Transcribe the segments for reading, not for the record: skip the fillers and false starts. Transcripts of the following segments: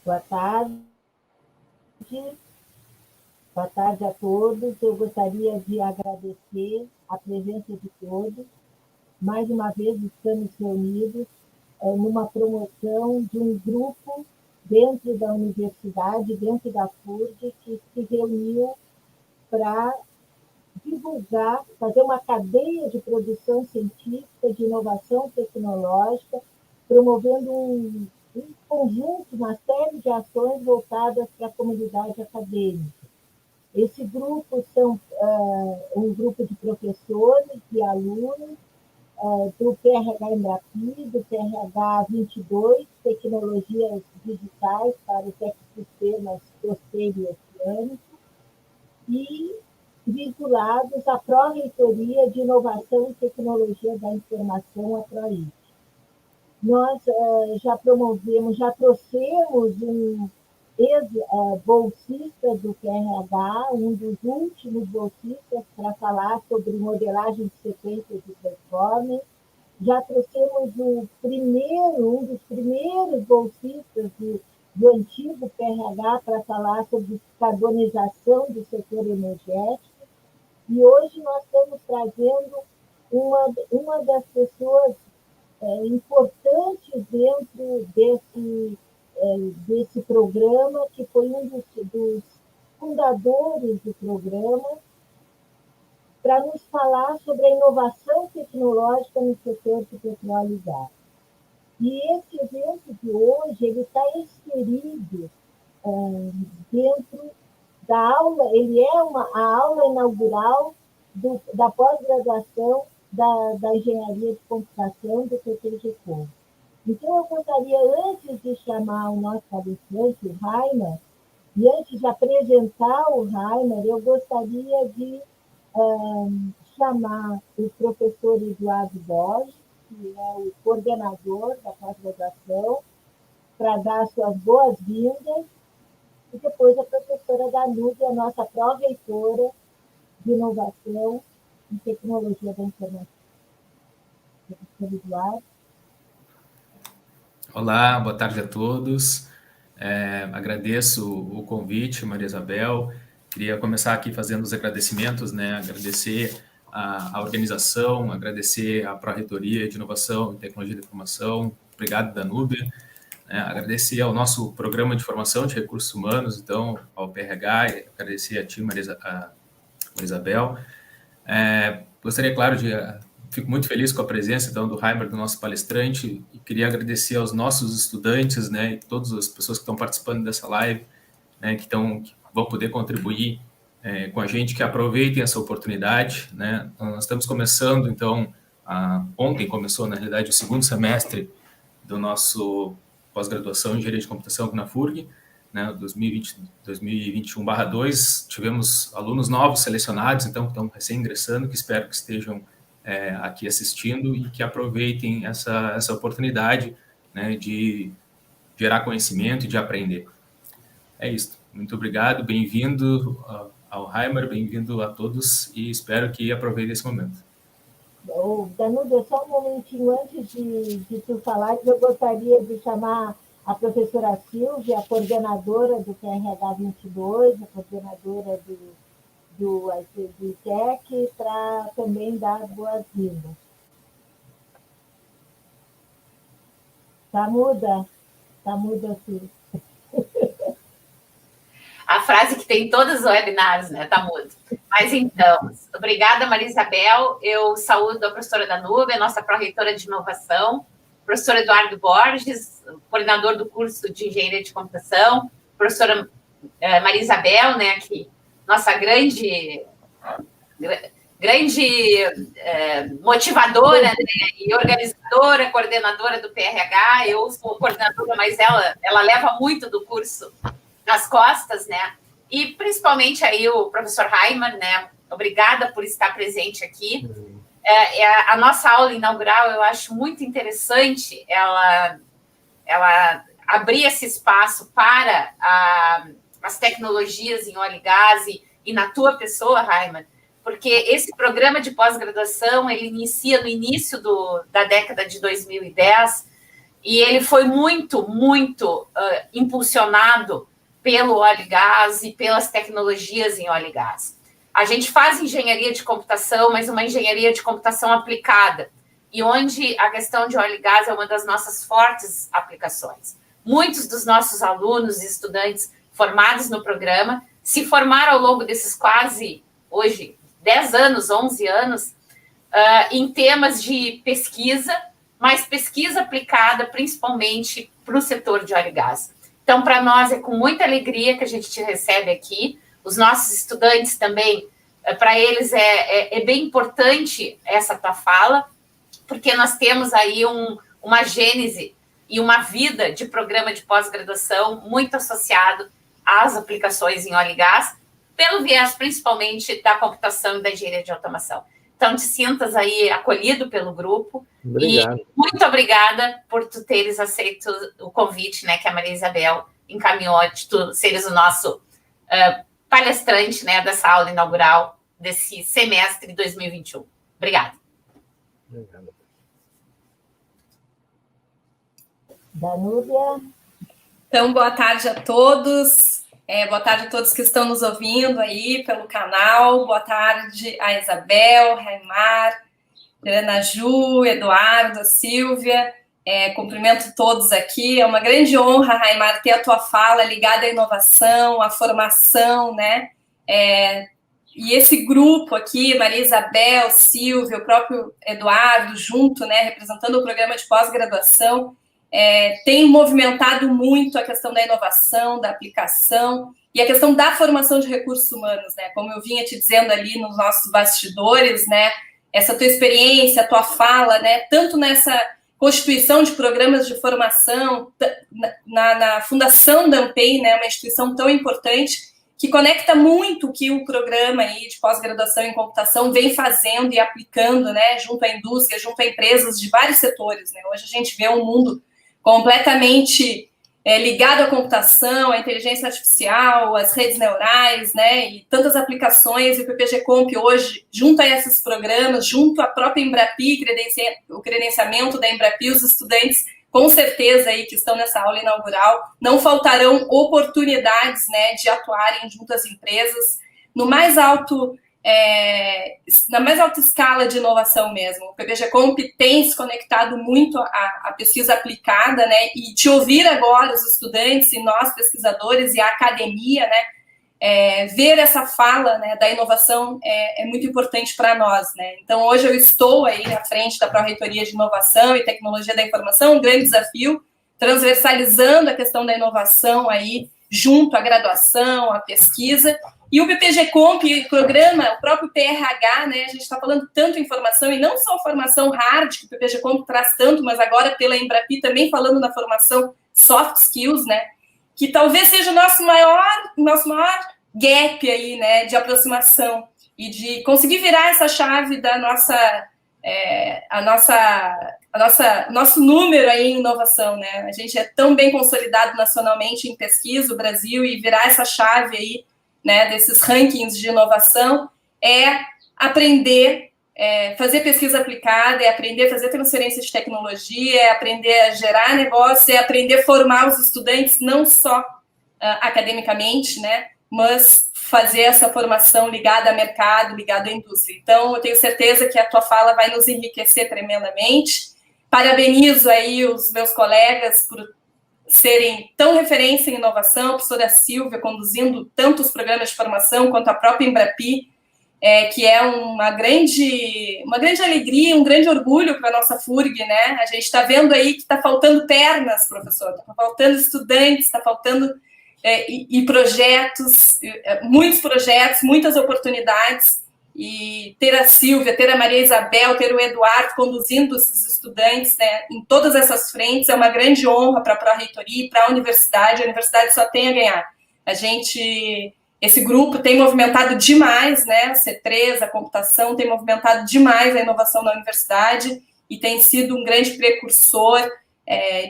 Boa tarde. Boa tarde a todos. Eu gostaria de agradecer a presença de todos. Mais uma vez estamos reunidos numa promoção de um grupo dentro da universidade, dentro da FURG, que se reuniu para divulgar, fazer uma cadeia de produção científica, de inovação tecnológica, promovendo um conjunto, uma série de ações voltadas para a comunidade acadêmica. Esse grupo são um grupo de professores e alunos do PRH Embrapi, do PRH 22, Tecnologias Digitais para os Ecossistemas Costeiro e Oceânico, e vinculados à Pró-Reitoria de Inovação e Tecnologia da Informação, a PROIT. Nós já trouxemos um ex-bolsista do PRH, um dos últimos bolsistas, para falar sobre modelagem de sequências de performance. Já trouxemos um dos primeiros bolsistas do antigo PRH para falar sobre descarbonização do setor energético. E hoje nós estamos trazendo uma das pessoas importantes dentro desse programa, que foi um dos fundadores do programa, para nos falar sobre a inovação tecnológica no setor de petróleo e gás. E esse evento de hoje está inserido dentro da aula, ele é a aula inaugural da pós-graduação da Engenharia de Computação do PTG-Com. Então, eu gostaria, antes de chamar o nosso palestrante, o Reimer, e antes de apresentar o Reimer, eu gostaria de chamar o professor Eduardo Borges, que é o coordenador da pós-graduação, para dar suas boas-vindas, e depois a professora Danúbia, a nossa pró-reitora de Inovação e Tecnologia da Informação. Professor Eduardo. Olá, boa tarde a todos. Agradeço o convite, Maria Isabel. Queria começar aqui fazendo os agradecimentos, né? Agradecer a organização, agradecer a Pró-Reitoria de Inovação e Tecnologia da Informação. Obrigado, Danúbia. Agradecer ao nosso Programa de Formação de Recursos Humanos, então, ao PRH, e agradecer a ti, Maria Isabel. Gostaria, claro, fico muito feliz com a presença, então, do Reimer, do nosso palestrante, e queria agradecer aos nossos estudantes, né, e todas as pessoas que estão participando dessa live, né, que vão poder contribuir com a gente, que aproveitem essa oportunidade, né. Nós estamos começando, então, ontem começou, na realidade, o segundo semestre do nosso pós-graduação em Engenharia de Computação aqui na FURG, né, 2021/2, tivemos alunos novos selecionados, então, que estão recém-ingressando, que espero que estejam aqui assistindo e que aproveitem essa oportunidade, né, de gerar conhecimento e de aprender. É isso. Muito obrigado, bem-vindo ao Reimer, bem-vindo a todos e espero que aproveitem esse momento. Danúbia, só um momentinho antes de tu falar, eu gostaria de chamar a professora Silvia, a coordenadora do PRH 22, a coordenadora do ITEC, para também dar boas-vindas. Tá muda, Silvia. A frase que tem em todos os webinars, né? Tá mudo. Mas então, obrigada, Maria Isabel. Eu saúdo a professora Danúbia, nossa pró-reitora de inovação, professor Eduardo Borges, coordenador do curso de Engenharia de Computação, professora Maria Isabel, né, que nossa grande motivadora, né, e organizadora, coordenadora do PRH. Eu sou coordenadora, mas ela leva muito do curso nas costas, né? E principalmente aí o professor Reimer, né? Obrigada por estar presente aqui. A nossa aula inaugural, eu acho muito interessante ela abrir esse espaço para as tecnologias em óleo e gás e na tua pessoa, Reimer, porque esse programa de pós-graduação, ele inicia no início da década de 2010, e ele foi muito, muito impulsionado pelo óleo e gás e pelas tecnologias em óleo e gás. A gente faz engenharia de computação, mas uma engenharia de computação aplicada, e onde a questão de óleo e gás é uma das nossas fortes aplicações. Muitos dos nossos alunos e estudantes formados no programa se formaram ao longo desses quase, hoje, 10 anos, 11 anos, em temas de pesquisa, mas pesquisa aplicada principalmente para o setor de óleo e gás. Então, para nós, é com muita alegria que a gente te recebe aqui. Os nossos estudantes também, para eles é bem importante essa tua fala, porque nós temos aí uma gênese e uma vida de programa de pós-graduação muito associado às aplicações em óleo e gás, pelo viés principalmente da computação e da engenharia de automação. Então, te sintas aí acolhido pelo grupo. Obrigado. E muito obrigada por tu teres aceito o convite, né, que a Maria Isabel encaminhou, de tu seres o nosso palestrante, né, dessa aula inaugural desse semestre de 2021. Obrigada. Obrigado. Danúbia. Então, boa tarde a todos. Boa tarde a todos que estão nos ouvindo aí pelo canal. Boa tarde a Isabel, Raimar, Ana Ju, Eduardo, Silvia. Cumprimento todos aqui. É uma grande honra, Raimar, ter a tua fala ligada à inovação, à formação, né? E esse grupo aqui, Maria Isabel, Silvia, o próprio Eduardo, junto, né, representando o programa de pós-graduação, tem movimentado muito a questão da inovação, da aplicação e a questão da formação de recursos humanos, né? Como eu vinha te dizendo ali nos nossos bastidores, né? Essa tua experiência, a tua fala, né? Tanto nessa constituição de programas de formação, na fundação da AMPEI, né? Uma instituição tão importante que conecta muito o que o programa aí de pós-graduação em computação vem fazendo e aplicando, né? Junto à indústria, junto a empresas de vários setores, né? Hoje a gente vê um mundo completamente ligado à computação, à inteligência artificial, às redes neurais, né, e tantas aplicações, e o PPG Comp hoje, junto a esses programas, junto à própria Embrapi, o credenciamento da Embrapi, os estudantes, com certeza, aí, que estão nessa aula inaugural, não faltarão oportunidades, né, de atuarem junto às empresas, no mais alto... na mais alta escala de inovação mesmo. O PPG Comp tem se conectado muito à pesquisa aplicada, né, e te ouvir agora, os estudantes e nós, pesquisadores, e a academia, né, ver essa fala, né, da inovação é muito importante para nós, né. Então, hoje eu estou aí à frente da Pró-Reitoria de Inovação e Tecnologia da Informação, um grande desafio, transversalizando a questão da inovação aí, junto à graduação, à pesquisa. E o PPG Comp, o programa, o próprio PRH, né, a gente está falando tanto em formação, e não só formação hard, que o PPG Comp traz tanto, mas agora pela Embrapi também falando na formação soft skills, né, que talvez seja o nosso maior gap aí, né, de aproximação e de conseguir virar essa chave da nosso número aí em inovação, né, a gente é tão bem consolidado nacionalmente em pesquisa, o Brasil, e virar essa chave aí, né, desses rankings de inovação, aprender, fazer pesquisa aplicada, aprender a fazer transferência de tecnologia, aprender a gerar negócio, aprender a formar os estudantes, não só academicamente, né, mas fazer essa formação ligada ao mercado, ligada à indústria. Então, eu tenho certeza que a tua fala vai nos enriquecer tremendamente. Parabenizo aí os meus colegas por serem tão referência em inovação, a professora Silvia conduzindo tanto os programas de formação quanto a própria Embrapi, que é uma grande alegria, um grande orgulho para a nossa FURG, né? A gente está vendo aí que está faltando pernas, professor, está faltando estudantes, está faltando e projetos, muitos projetos, muitas oportunidades, e ter a Silvia, ter a Maria Isabel, ter o Eduardo conduzindo esses estudantes, né, em todas essas frentes é uma grande honra para a Pró-Reitoria e para a universidade só tem a ganhar. Esse grupo tem movimentado demais, né, a C3, a computação, tem movimentado demais a inovação na universidade e tem sido um grande precursor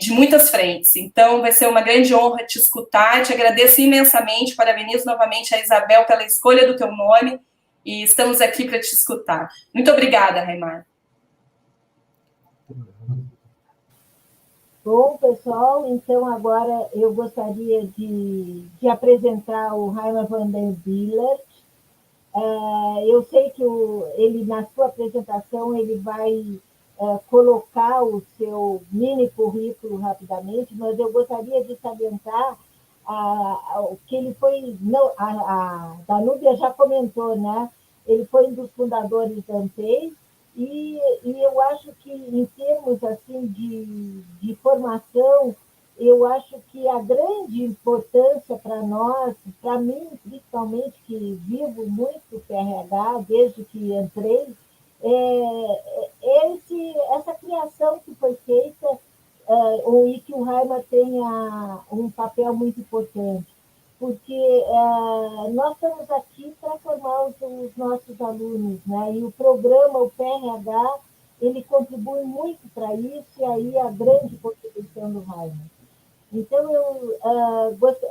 de muitas frentes. Então, vai ser uma grande honra te escutar, te agradeço imensamente, parabenizo novamente a Isabel pela escolha do teu nome, e estamos aqui para te escutar. Muito obrigada, Raimar. Bom, pessoal, então agora eu gostaria de apresentar o Rainer van der Bilt. Eu sei que ele, na sua apresentação, ele vai colocar o seu mini currículo rapidamente, mas eu gostaria de salientar que ele foi, não, a Danúbia já comentou, né? Ele foi um dos fundadores da ANPEI, e eu acho que, em termos assim, de formação, eu acho que a grande importância para nós, para mim, principalmente, que vivo muito PRH desde que entrei, essa criação que foi feita, e que o Raima tenha um papel muito importante, porque nós estamos aqui para formar os nossos alunos, né? E o programa, o PRH, ele contribui muito para isso, e aí a grande contribuição do Raima. Então,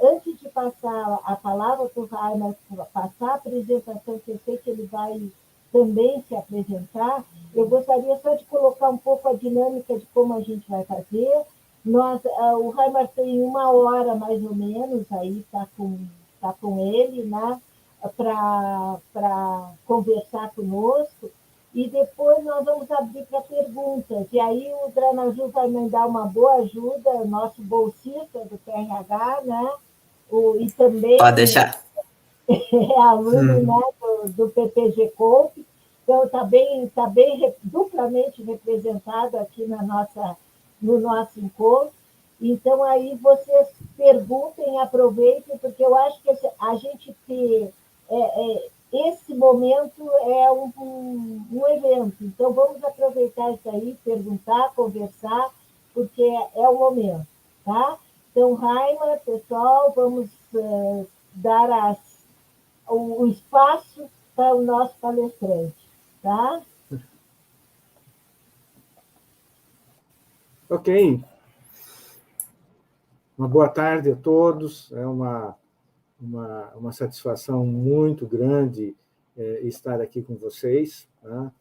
antes de passar a palavra para o Raima, passar a apresentação, que eu sei que ele vai também se apresentar, eu gostaria só de colocar um pouco a dinâmica de como a gente vai fazer. O Raima tem 1 hora, mais ou menos, aí está com ele, né, para conversar conosco, e depois nós vamos abrir para perguntas. E aí o Dranaju vai me dar uma boa ajuda, nosso bolsista do PRH, né? E também Pode deixar. É aluno, né, do PPG Comp, então está bem duplamente representado aqui no nosso encontro. Então, aí vocês perguntem, aproveitem, porque eu acho que a gente ter esse momento é um evento. Então, vamos aproveitar isso aí, perguntar, conversar, porque é o momento, tá? Então, Raima, pessoal, vamos dar o espaço para o nosso palestrante, tá? Ok. Uma boa tarde a todos. É uma satisfação muito grande estar aqui com vocês. Tá?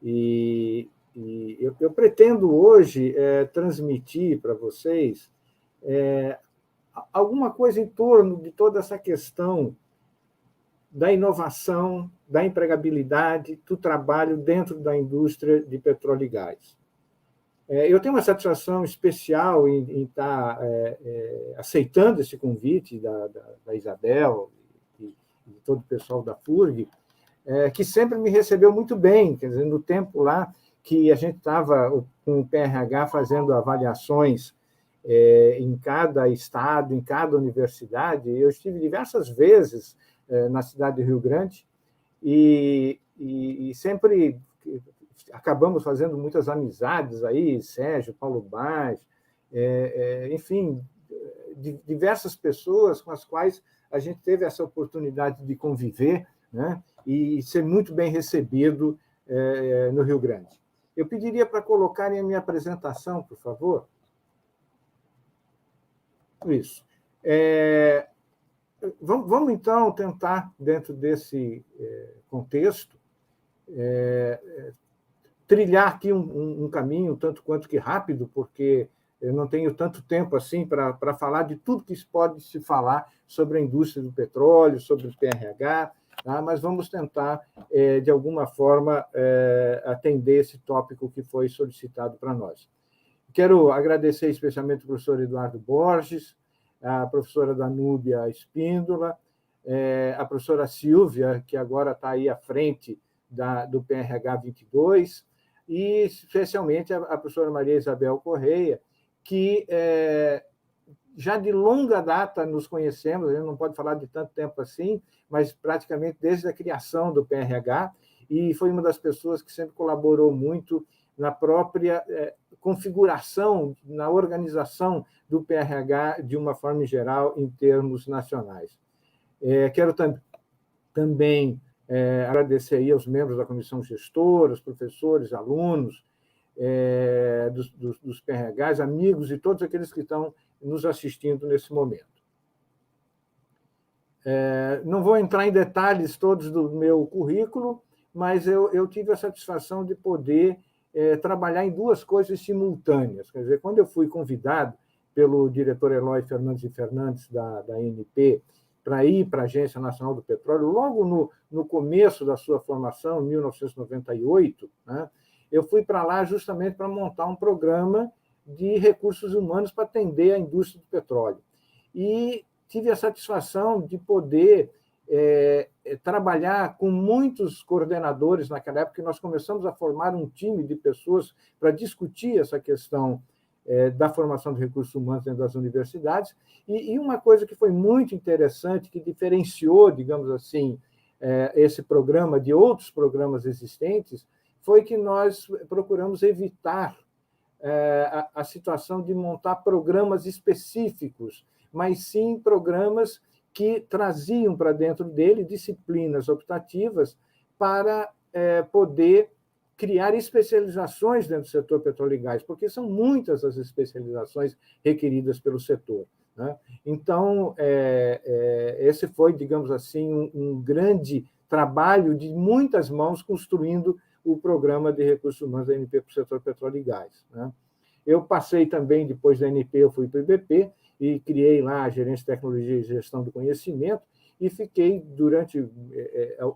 E eu pretendo hoje transmitir para vocês alguma coisa em torno de toda essa questão da inovação, da empregabilidade, do trabalho dentro da indústria de petróleo e gás. Eu tenho uma satisfação especial em estar aceitando esse convite da Isabel e de todo o pessoal da FURG, que sempre me recebeu muito bem, quer dizer, no tempo lá que a gente estava com o PRH fazendo avaliações em cada estado, em cada universidade. Eu estive diversas vezes na cidade de Rio Grande e sempre acabamos fazendo muitas amizades aí, Sérgio, Paulo Braz, enfim, diversas pessoas com as quais a gente teve essa oportunidade de conviver, né, e ser muito bem recebido no Rio Grande. Eu pediria para colocarem a minha apresentação, por favor. Isso. Vamos, então, tentar, dentro desse contexto, trilhar aqui um caminho tanto quanto que rápido, porque eu não tenho tanto tempo assim para falar de tudo que pode se falar sobre a indústria do petróleo, sobre o PRH, tá? Mas vamos tentar, de alguma forma, atender esse tópico que foi solicitado para nós. Quero agradecer especialmente ao professor Eduardo Borges, a professora Danúbia Espíndola, a professora Silvia, que agora está aí à frente do PRH 22, e especialmente a professora Maria Isabel Correia, que já de longa data nos conhecemos, a gente não pode falar de tanto tempo assim, mas praticamente desde a criação do PRH, e foi uma das pessoas que sempre colaborou muito na própria configuração, na organização do PRH de uma forma geral em termos nacionais. Quero também agradecer aí aos membros da comissão gestora, os professores, alunos dos PRHs, amigos e todos aqueles que estão nos assistindo nesse momento. Não vou entrar em detalhes todos do meu currículo, mas eu tive a satisfação de poder trabalhar em duas coisas simultâneas. Quer dizer, quando eu fui convidado pelo diretor Eloy Fernandes da ANP para ir para a Agência Nacional do Petróleo, logo no começo da sua formação, em 1998, né, eu fui para lá justamente para montar um programa de recursos humanos para atender a indústria do petróleo. E tive a satisfação de poder trabalhar com muitos coordenadores naquela época, que nós começamos a formar um time de pessoas para discutir essa questão da formação de recursos humanos dentro das universidades. E uma coisa que foi muito interessante, que diferenciou, digamos assim, esse programa de outros programas existentes, foi que nós procuramos evitar a situação de montar programas específicos, mas sim programas que traziam para dentro dele disciplinas optativas para poder criar especializações dentro do setor petróleo e gás, porque são muitas as especializações requeridas pelo setor, né? Então, esse foi, digamos assim, um grande trabalho de muitas mãos construindo o programa de recursos humanos da ANP para o setor petróleo e gás, né? Eu passei também, depois da ANP, eu fui para o IBP e criei lá a Gerência de Tecnologia e Gestão do Conhecimento e fiquei, durante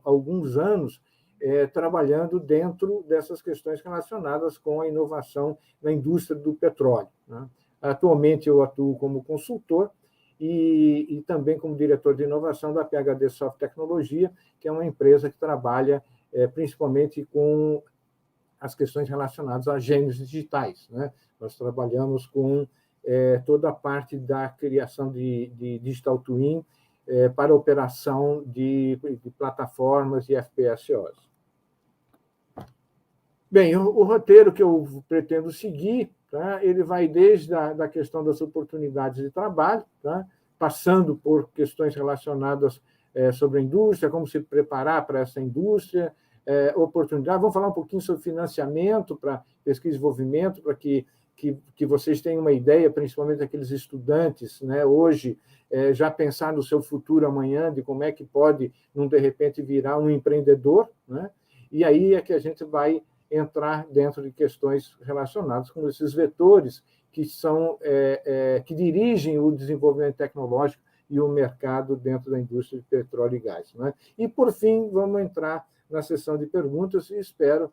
alguns anos, trabalhando dentro dessas questões relacionadas com a inovação na indústria do petróleo, né? Atualmente, eu atuo como consultor e também como diretor de inovação da PhD Soft Tecnologia, que é uma empresa que trabalha principalmente com as questões relacionadas a gêmeos digitais, né? Nós trabalhamos com toda a parte da criação de digital twin para operação de plataformas e FPSOs. Bem, o roteiro que eu pretendo seguir, tá? Ele vai desde a questão das oportunidades de trabalho, tá? Passando por questões relacionadas sobre a indústria, como se preparar para essa indústria, oportunidade. Vamos falar um pouquinho sobre financiamento para pesquisa e desenvolvimento, para que vocês tenham uma ideia, principalmente aqueles estudantes, né, hoje, já pensar no seu futuro amanhã, de como é que pode, de repente, virar um empreendedor, né? E aí é que a gente vai entrar dentro de questões relacionadas com esses vetores que são que dirigem o desenvolvimento tecnológico e o mercado dentro da indústria de petróleo e gás, né? E, por fim, vamos entrar na sessão de perguntas e espero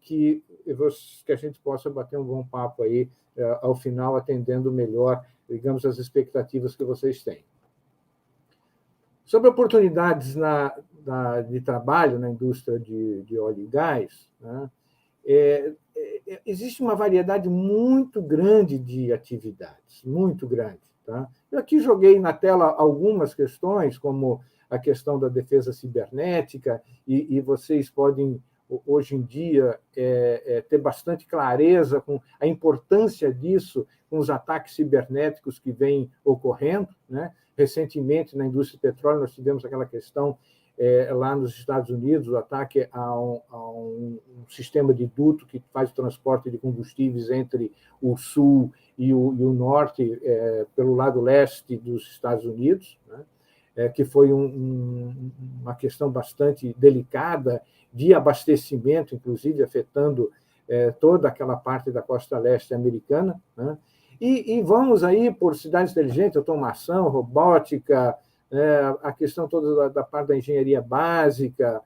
que a gente possa bater um bom papo aí ao final, atendendo melhor, digamos, as expectativas que vocês têm. Sobre oportunidades de trabalho na indústria de óleo e gás, né, existe uma variedade muito grande de atividades, muito grande, tá? Eu aqui joguei na tela algumas questões, como a questão da defesa cibernética, e vocês podem, hoje em dia, ter bastante clareza com a importância disso, com os ataques cibernéticos que vêm ocorrendo, né? Recentemente, na indústria do petróleo, nós tivemos aquela questão lá nos Estados Unidos, o ataque a um sistema de duto que faz o transporte de combustíveis entre o sul e o norte, pelo lado leste dos Estados Unidos, né? Que foi uma questão bastante delicada de abastecimento, inclusive afetando toda aquela parte da costa leste americana, né? E vamos aí por cidades inteligentes, automação, robótica, a questão toda da parte da engenharia básica,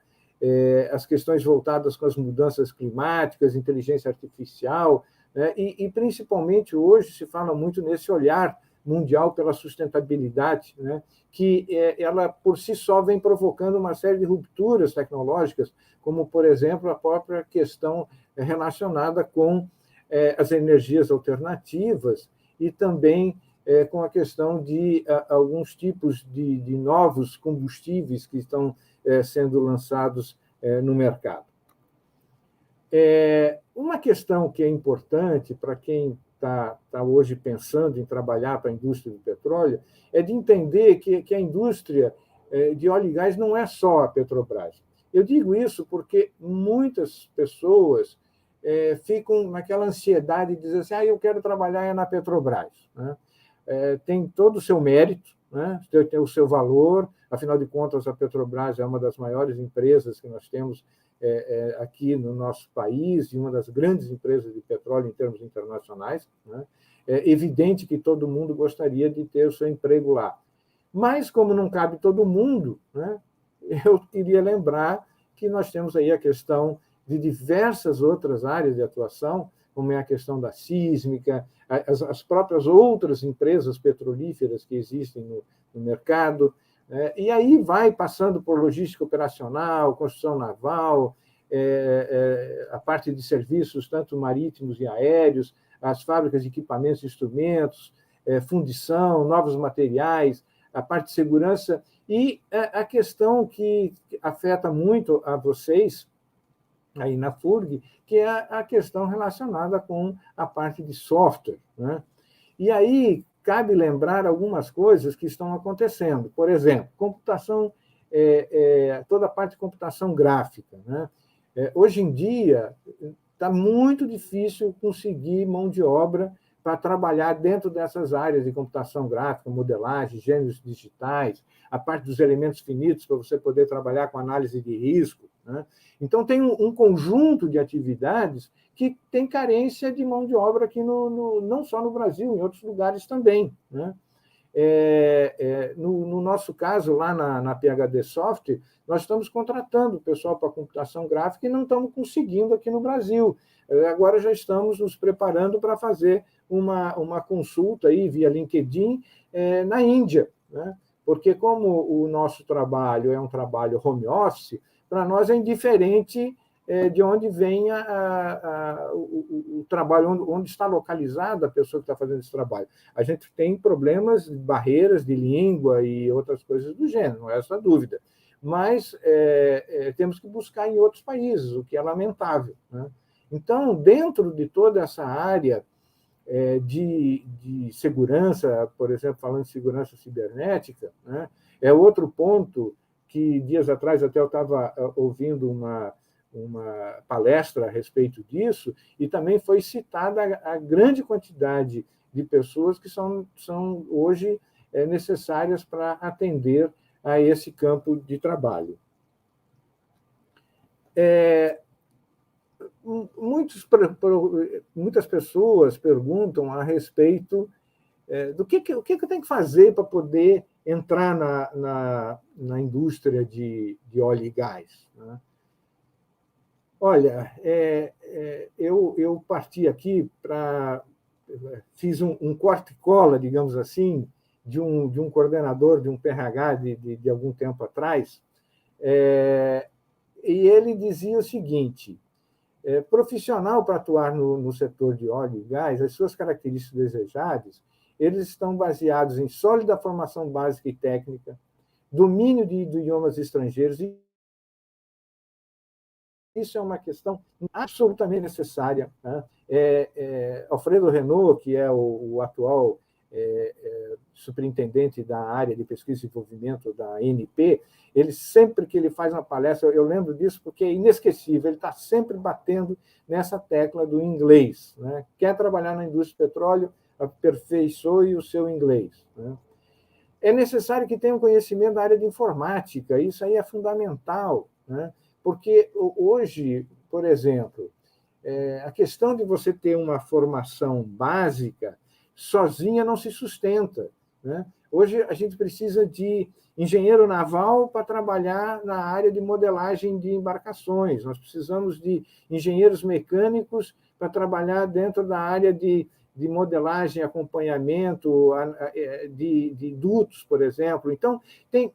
as questões voltadas com as mudanças climáticas, inteligência artificial, né? E principalmente hoje se fala muito nesse olhar mundial pela sustentabilidade, né? Que ela por si só vem provocando uma série de rupturas tecnológicas, como, por exemplo, a própria questão relacionada com as energias alternativas e também com a questão de alguns tipos de novos combustíveis que estão sendo lançados no mercado. Uma questão que é importante para quem está hoje pensando em trabalhar para a indústria do petróleo é de entender que a indústria de óleo e gás não é só a Petrobras. Eu digo isso porque muitas pessoas ficam naquela ansiedade de dizer assim, eu quero trabalhar na Petrobras, né? Tem todo o seu mérito, né? Tem o seu valor, afinal de contas, a Petrobras é uma das maiores empresas que nós temos aqui no nosso país e uma das grandes empresas de petróleo em termos internacionais, né? É evidente que todo mundo gostaria de ter o seu emprego lá. Mas, como não cabe todo mundo, né, eu queria lembrar que nós temos aí a questão de diversas outras áreas de atuação, como é a questão da sísmica, as próprias outras empresas petrolíferas que existem no mercado, né? E aí vai passando por logística operacional, construção naval, a parte de serviços, tanto marítimos e aéreos, as fábricas de equipamentos e instrumentos, fundição, novos materiais, a parte de segurança, e a questão que afeta muito a vocês, aí na FURG, que é a questão relacionada com a parte de software, né? E aí cabe lembrar algumas coisas que estão acontecendo. Por exemplo, computação, toda a parte de computação gráfica, né? Hoje em dia, está muito difícil conseguir mão de obra para trabalhar dentro dessas áreas de computação gráfica, modelagem, gêneros digitais, a parte dos elementos finitos, para você poder trabalhar com análise de risco, né? Então, tem um conjunto de atividades que tem carência de mão de obra aqui, não só no Brasil, em outros lugares também, né? No nosso caso, lá na PhD Software, nós estamos contratando o pessoal para computação gráfica e não estamos conseguindo aqui no Brasil. Agora já estamos nos preparando para fazer uma consulta aí via LinkedIn na Índia, né? Porque como o nosso trabalho é um trabalho home office, para nós é indiferente de onde venha o trabalho, onde está localizada a pessoa que está fazendo esse trabalho. A gente tem problemas, barreiras de língua e outras coisas do gênero, não é essa dúvida. Mas temos que buscar em outros países, o que é lamentável, né? Então, dentro de toda essa área de segurança, por exemplo, falando de segurança cibernética, né, é outro ponto que dias atrás até eu estava ouvindo uma palestra a respeito disso, e também foi citada a grande quantidade de pessoas que são hoje necessárias para atender a esse campo de trabalho. Muitas pessoas perguntam a respeito do que eu tenho que fazer para poder entrar na indústria de óleo e gás, né? Olha, eu parti aqui fiz um corte e cola, digamos assim, de um coordenador de um PRH de algum tempo atrás, e ele dizia o seguinte: profissional para atuar no setor de óleo e gás, as suas características desejáveis, eles estão baseados em sólida formação básica e técnica, domínio de idiomas estrangeiros, e isso é uma questão absolutamente necessária, né? Alfredo Renault, que é o atual superintendente da área de pesquisa e desenvolvimento da ANP, ele sempre que ele faz uma palestra, eu lembro disso porque é inesquecível, ele está sempre batendo nessa tecla do inglês, né? Quer trabalhar na indústria de petróleo, aperfeiçoe o seu inglês, né? É necessário que tenha um conhecimento da área de informática, isso aí é fundamental, né? Porque hoje, por exemplo, a questão de você ter uma formação básica sozinha não se sustenta, né? Hoje a gente precisa de engenheiro naval para trabalhar na área de modelagem de embarcações, nós precisamos de engenheiros mecânicos para trabalhar dentro da área de modelagem, acompanhamento de dutos, por exemplo. Então, tem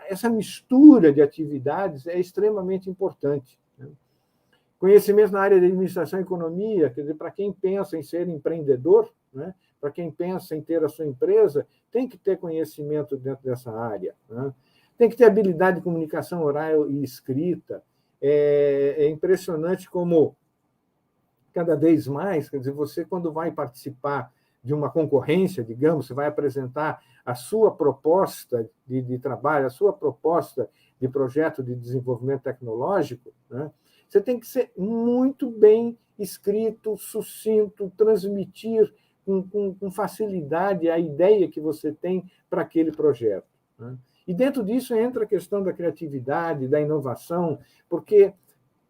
essa mistura de atividades é extremamente importante, né? Conhecimento na área de administração e economia, quer dizer, para quem pensa em ser empreendedor, né? Para quem pensa em ter a sua empresa, tem que ter conhecimento dentro dessa área, né? Tem que ter habilidade de comunicação oral e escrita. É impressionante como, cada vez mais, quer dizer, você, quando vai participar de uma concorrência, digamos, você vai apresentar a sua proposta de trabalho, a sua proposta de projeto de desenvolvimento tecnológico, né? Você tem que ser muito bem escrito, sucinto, transmitir com facilidade a ideia que você tem para aquele projeto, né? E dentro disso entra a questão da criatividade, da inovação, porque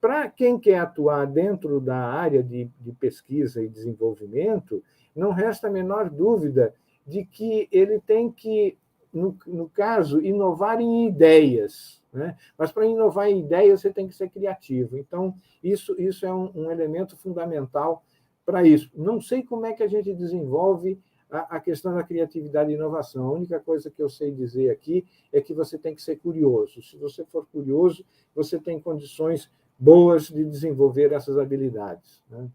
para quem quer atuar dentro da área de pesquisa e desenvolvimento, não resta a menor dúvida de que ele tem que, no caso, inovar em ideias, né? Mas para inovar em ideias, você tem que ser criativo. Então, isso é um elemento fundamental para isso. Não sei como é que a gente desenvolve a questão da criatividade e inovação. A única coisa que eu sei dizer aqui é que você tem que ser curioso. Se você for curioso, você tem condições boas de desenvolver essas habilidades, né?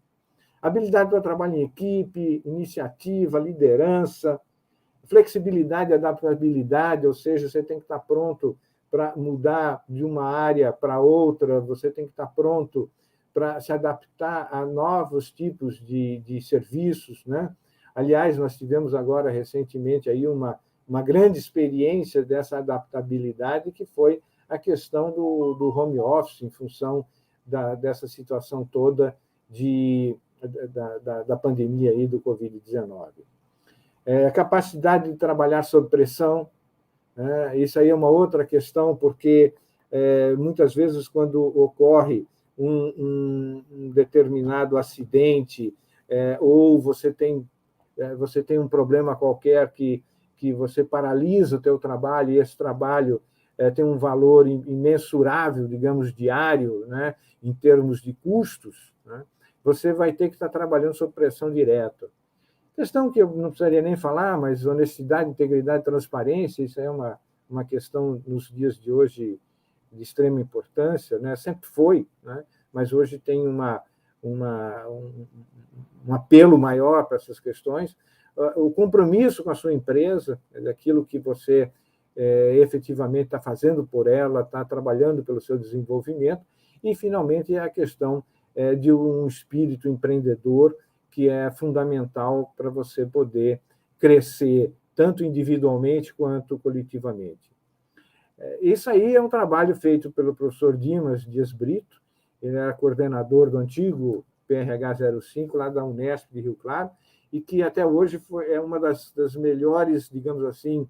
Habilidade para trabalho em equipe, iniciativa, liderança, flexibilidade e adaptabilidade, ou seja, você tem que estar pronto para mudar de uma área para outra, você tem que estar pronto para se adaptar a novos tipos de serviços, né? Aliás, nós tivemos agora, recentemente, aí uma grande experiência dessa adaptabilidade, que foi a questão do home office, em função dessa situação toda da pandemia aí do Covid-19. A capacidade de trabalhar sob pressão, né? Isso aí é uma outra questão, porque muitas vezes, quando ocorre um determinado acidente, ou você tem um problema qualquer que você paralisa o teu trabalho, e esse trabalho tem um valor imensurável, digamos, diário, né, em termos de custos, né, você vai ter que estar trabalhando sob pressão direta. Questão que eu não precisaria nem falar, mas honestidade, integridade, transparência, isso é uma questão, nos dias de hoje, de extrema importância, né? Sempre foi, né? Mas hoje tem um apelo maior para essas questões. O compromisso com a sua empresa, daquilo que você efetivamente está fazendo por ela, está trabalhando pelo seu desenvolvimento, e, finalmente, a questão de um espírito empreendedor, que é fundamental para você poder crescer, tanto individualmente quanto coletivamente. Isso aí é um trabalho feito pelo professor Dimas Dias Brito, ele era coordenador do antigo PRH 05, lá da Unesp de Rio Claro, e que até hoje é uma das melhores, digamos assim,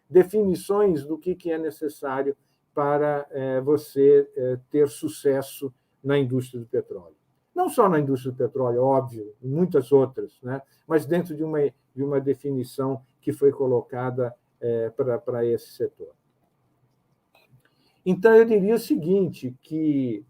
definições do que é necessário para você ter sucesso na indústria do petróleo. Não só na indústria do petróleo, óbvio, em muitas outras, né? Mas dentro de uma definição que foi colocada para esse setor. Então, eu diria o seguinte, que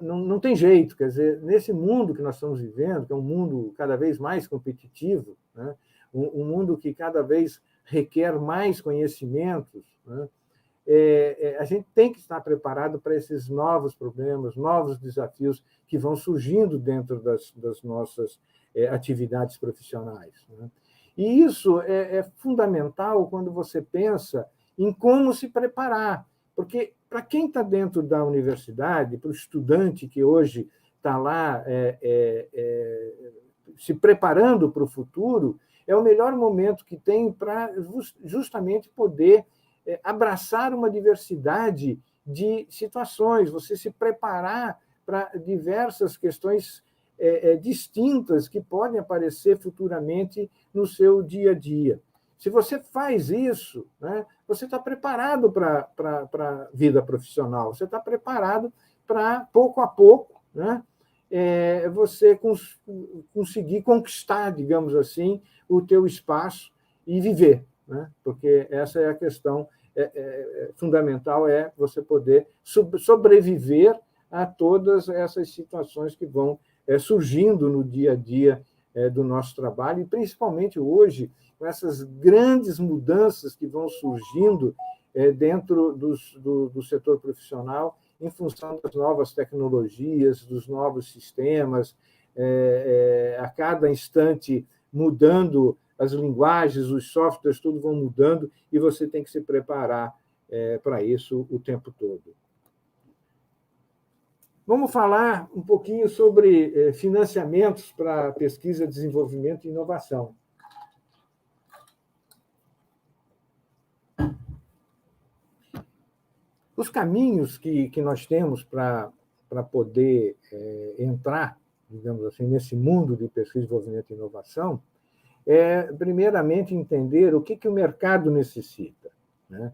não tem jeito, quer dizer, nesse mundo que nós estamos vivendo, que é um mundo cada vez mais competitivo, né? Um mundo que cada vez requer mais conhecimentos, né? A gente tem que estar preparado para esses novos problemas, novos desafios que vão surgindo dentro das nossas atividades profissionais, né? E isso é fundamental quando você pensa em como se preparar, porque para quem está dentro da universidade, para o estudante que hoje está lá se preparando para o futuro, é o melhor momento que tem para justamente poder abraçar uma diversidade de situações, você se preparar para diversas questões distintas que podem aparecer futuramente no seu dia a dia. Se você faz isso, né, você está preparado para a vida profissional, você está preparado para, pouco a pouco, né, você conseguir conquistar, digamos assim, o teu espaço e viver, né? Porque essa é a questão fundamental, é você poder sobreviver a todas essas situações que vão surgindo no dia a dia do nosso trabalho, e principalmente hoje, com essas grandes mudanças que vão surgindo dentro do setor profissional, em função das novas tecnologias, dos novos sistemas, a cada instante mudando as linguagens, os softwares, tudo vão mudando, e você tem que se preparar para isso o tempo todo. Vamos falar um pouquinho sobre financiamentos para pesquisa, desenvolvimento e inovação. Os caminhos que nós temos para poder entrar, digamos assim, nesse mundo de pesquisa, desenvolvimento e inovação, é, primeiramente, entender o que o mercado necessita, né?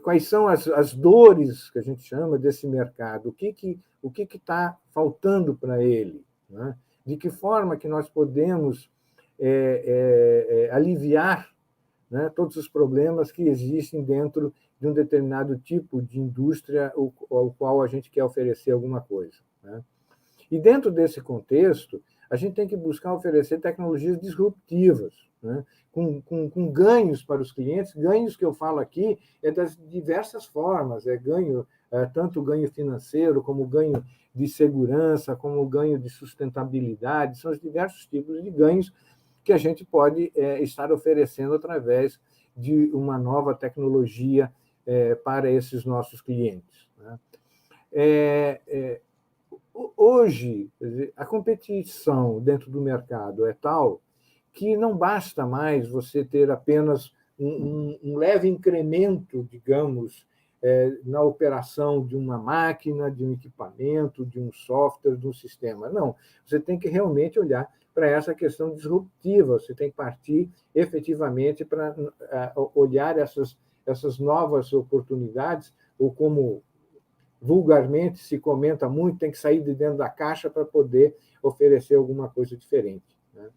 Quais são as dores que a gente chama desse mercado, o que está faltando para ele, né? De que forma que nós podemos aliviar, né, todos os problemas que existem dentro de um determinado tipo de indústria ao qual a gente quer oferecer alguma coisa, né? E dentro desse contexto, a gente tem que buscar oferecer tecnologias disruptivas, né, com ganhos para os clientes. Ganhos que eu falo aqui é das diversas formas, tanto ganho financeiro, como ganho de segurança, como ganho de sustentabilidade, são os diversos tipos de ganhos que a gente pode estar oferecendo através de uma nova tecnologia para esses nossos clientes, né? Hoje, a competição dentro do mercado é tal que não basta mais você ter apenas um leve incremento, digamos, na operação de uma máquina, de um equipamento, de um software, de um sistema. Não, você tem que realmente olhar para essa questão disruptiva, você tem que partir efetivamente para olhar essas novas oportunidades, ou como vulgarmente se comenta muito, tem que sair de dentro da caixa para poder oferecer alguma coisa diferente, né?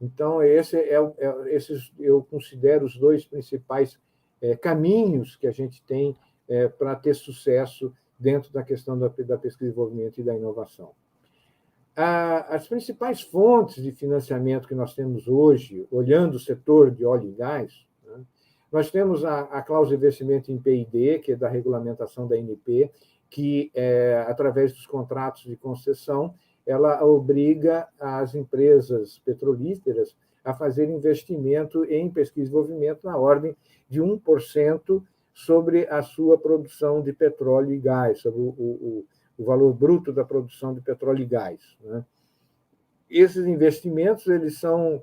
Então, esses eu considero os dois principais caminhos que a gente tem para ter sucesso dentro da questão da pesquisa, desenvolvimento e da inovação. As principais fontes de financiamento que nós temos hoje, olhando o setor de óleo e gás, né, nós temos a cláusula de investimento em PID, que é da regulamentação da ANP, que, através dos contratos de concessão, ela obriga as empresas petrolíferas a fazer investimento em pesquisa e desenvolvimento na ordem de 1% sobre a sua produção de petróleo e gás, sobre o valor bruto da produção de petróleo e gás, né? Esses investimentos eles são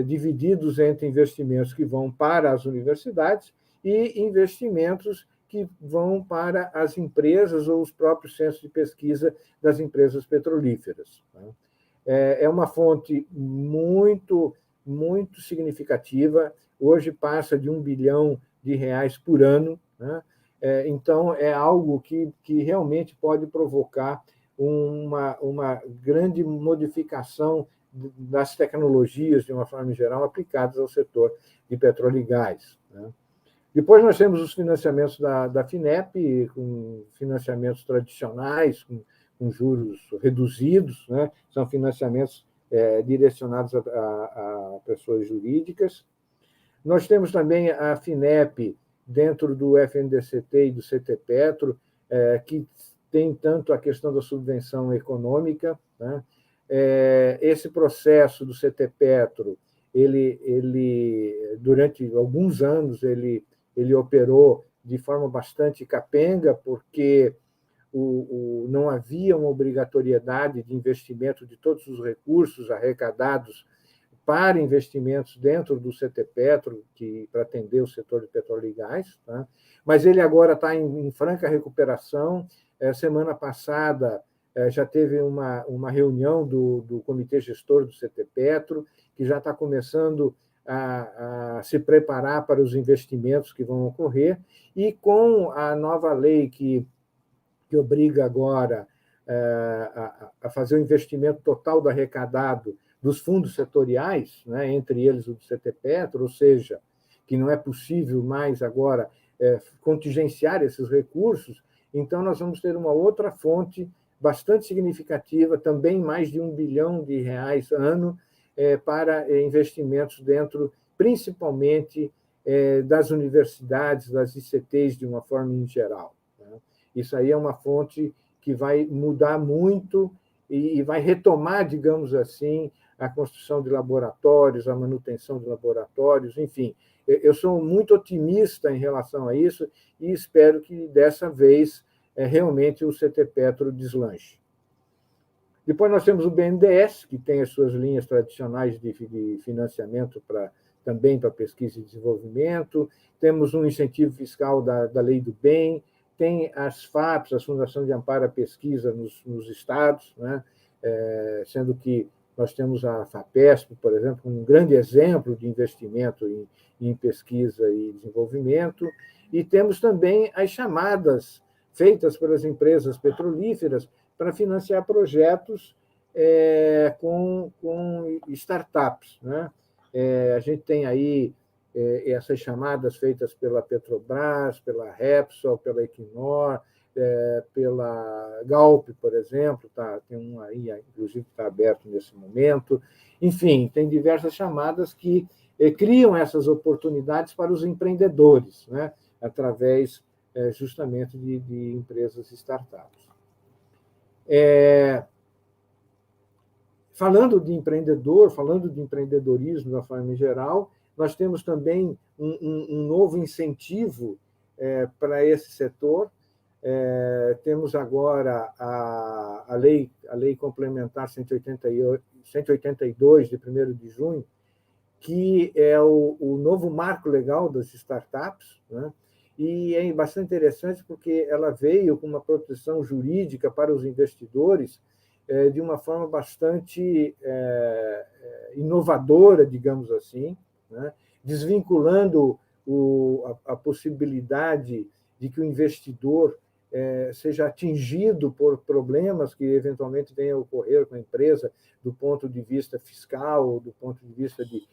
divididos entre investimentos que vão para as universidades e investimentos que vão para as empresas ou os próprios centros de pesquisa das empresas petrolíferas, né? É uma fonte muito, muito significativa. Hoje passa de R$ 1 bilhão por ano, né? Então, é algo que realmente pode provocar uma grande modificação das tecnologias, de uma forma geral, aplicadas ao setor de petróleo e gás, né? Depois nós temos os financiamentos da FINEP, com financiamentos tradicionais, com juros reduzidos, né? São financiamentos direcionados a pessoas jurídicas. Nós temos também a FINEP, dentro do FNDCT e do CTPetro, que tem tanto a questão da subvenção econômica, né? Esse processo do CTPetro, ele durante alguns anos, ele operou de forma bastante capenga, porque não havia uma obrigatoriedade de investimento de todos os recursos arrecadados para investimentos dentro do CTPetro, para atender o setor de petróleo e gás, tá? Mas ele agora está em franca recuperação. Semana passada já teve uma reunião do comitê gestor do CTPetro, que já está começando a se preparar para os investimentos que vão ocorrer, e com a nova lei que obriga agora a fazer o investimento total do arrecadado dos fundos setoriais, né, entre eles o do CTPetro, ou seja, que não é possível mais agora contingenciar esses recursos, então nós vamos ter uma outra fonte bastante significativa, também mais de R$ 1 bilhão ano, para investimentos dentro, principalmente, das universidades, das ICTs, de uma forma em geral, né? Isso aí é uma fonte que vai mudar muito e vai retomar, digamos assim, a construção de laboratórios, a manutenção de laboratórios, enfim. Eu sou muito otimista em relação a isso e espero que, dessa vez, realmente o CTPetro deslanche. Depois nós temos o BNDES, que tem as suas linhas tradicionais de financiamento também para pesquisa e desenvolvimento. Temos um incentivo fiscal da Lei do Bem, tem as FAPs, as Fundações de Amparo à Pesquisa nos estados, né? sendo que nós temos a FAPESP, por exemplo, um grande exemplo de investimento em pesquisa e desenvolvimento, e temos também as chamadas feitas pelas empresas petrolíferas para financiar projetos com startups, né? A gente tem aí essas chamadas feitas pela Petrobras, pela Repsol, pela Equinor, pela Galp, por exemplo, tem um aí, inclusive, que está aberto nesse momento. Enfim, tem diversas chamadas que criam essas oportunidades para os empreendedores, né? Através justamente de empresas startups. Falando de empreendedor, falando de empreendedorismo de uma forma geral, nós temos também um novo incentivo para esse setor. Temos agora a lei complementar 182, de 1º de junho, que é o novo marco legal das startups, né? E é bastante interessante porque ela veio com uma proteção jurídica para os investidores de uma forma bastante inovadora, digamos assim, né? Desvinculando a possibilidade de que o investidor seja atingido por problemas que eventualmente venham a ocorrer com a empresa do ponto de vista fiscal, ou do ponto de vista de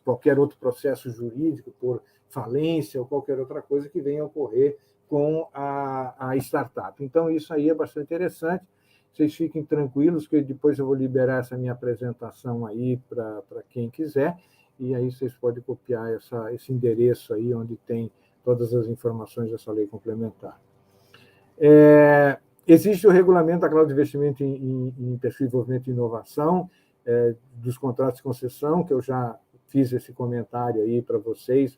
qualquer outro processo jurídico, por falência ou qualquer outra coisa que venha a ocorrer com a startup. Então, isso aí é bastante interessante. Vocês fiquem tranquilos, que depois eu vou liberar essa minha apresentação aí para quem quiser, e aí vocês podem copiar esse endereço aí, onde tem todas as informações dessa lei complementar. Existe o regulamento da cláusula de investimento em pesquisa, desenvolvimento e inovação, dos contratos de concessão, que eu já fiz esse comentário aí para vocês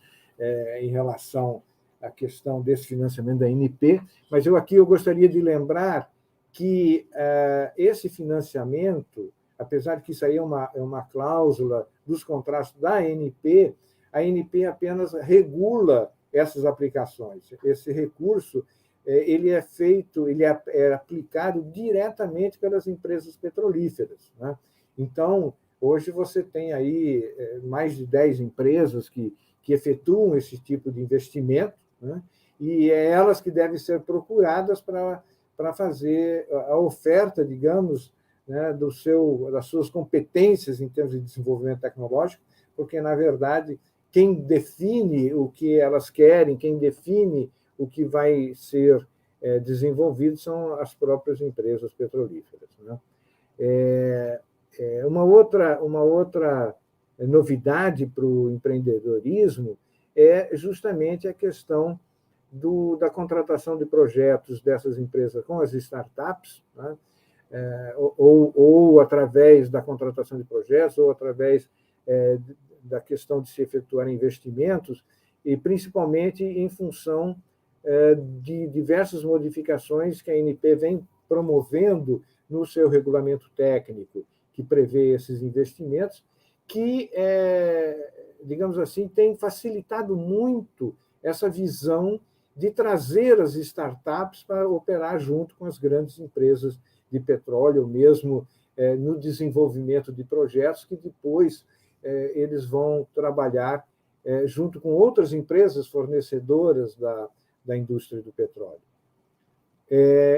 em relação à questão desse financiamento da ANP, mas eu gostaria de lembrar que esse financiamento, apesar de que isso aí é uma cláusula dos contratos da ANP, a ANP apenas regula essas aplicações. Esse recurso ele é aplicado diretamente pelas empresas petrolíferas, né? Então, hoje você tem aí mais de 10 empresas que efetuam esse tipo de investimento, né? E é elas que devem ser procuradas para fazer a oferta, digamos, né, das suas competências em termos de desenvolvimento tecnológico, porque, na verdade, quem define o que elas querem, quem define o que vai ser desenvolvido são as próprias empresas petrolíferas, né? Uma outra novidade para o empreendedorismo é justamente a questão da contratação de projetos dessas empresas com as startups, né? Ou através da contratação de projetos, ou através da questão de se efetuar investimentos, e principalmente em função de diversas modificações que a ANP vem promovendo no seu regulamento técnico, que prevê esses investimentos, que, digamos assim, tem facilitado muito essa visão de trazer as startups para operar junto com as grandes empresas de petróleo, ou mesmo no desenvolvimento de projetos que depois eles vão trabalhar junto com outras empresas fornecedoras da indústria do petróleo.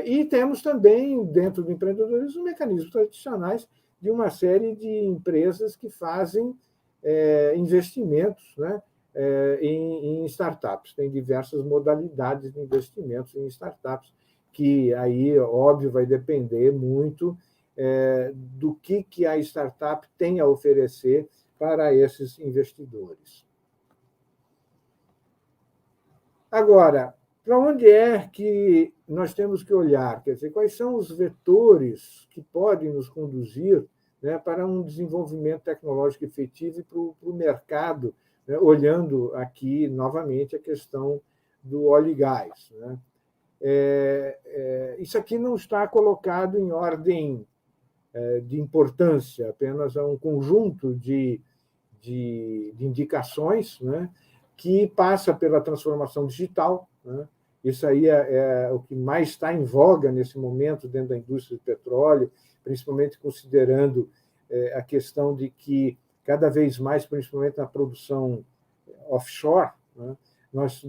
E temos também, dentro do empreendedorismo, mecanismos tradicionais de uma série de empresas que fazem investimentos, né, em startups. Tem diversas modalidades de investimentos em startups, que aí, óbvio, vai depender muito do que a startup tem a oferecer para esses investidores. Agora, para onde é que nós temos que olhar? Quer dizer, quais são os vetores que podem nos conduzir, né, para um desenvolvimento tecnológico efetivo e para o mercado, né, olhando aqui, novamente, a questão do óleo e gás, né? Isso aqui não está colocado em ordem de importância, apenas é um conjunto de indicações, né, que passa pela transformação digital, né? Isso aí é o que mais está em voga nesse momento dentro da indústria do petróleo, principalmente considerando a questão de que, cada vez mais, principalmente na produção offshore, né, nós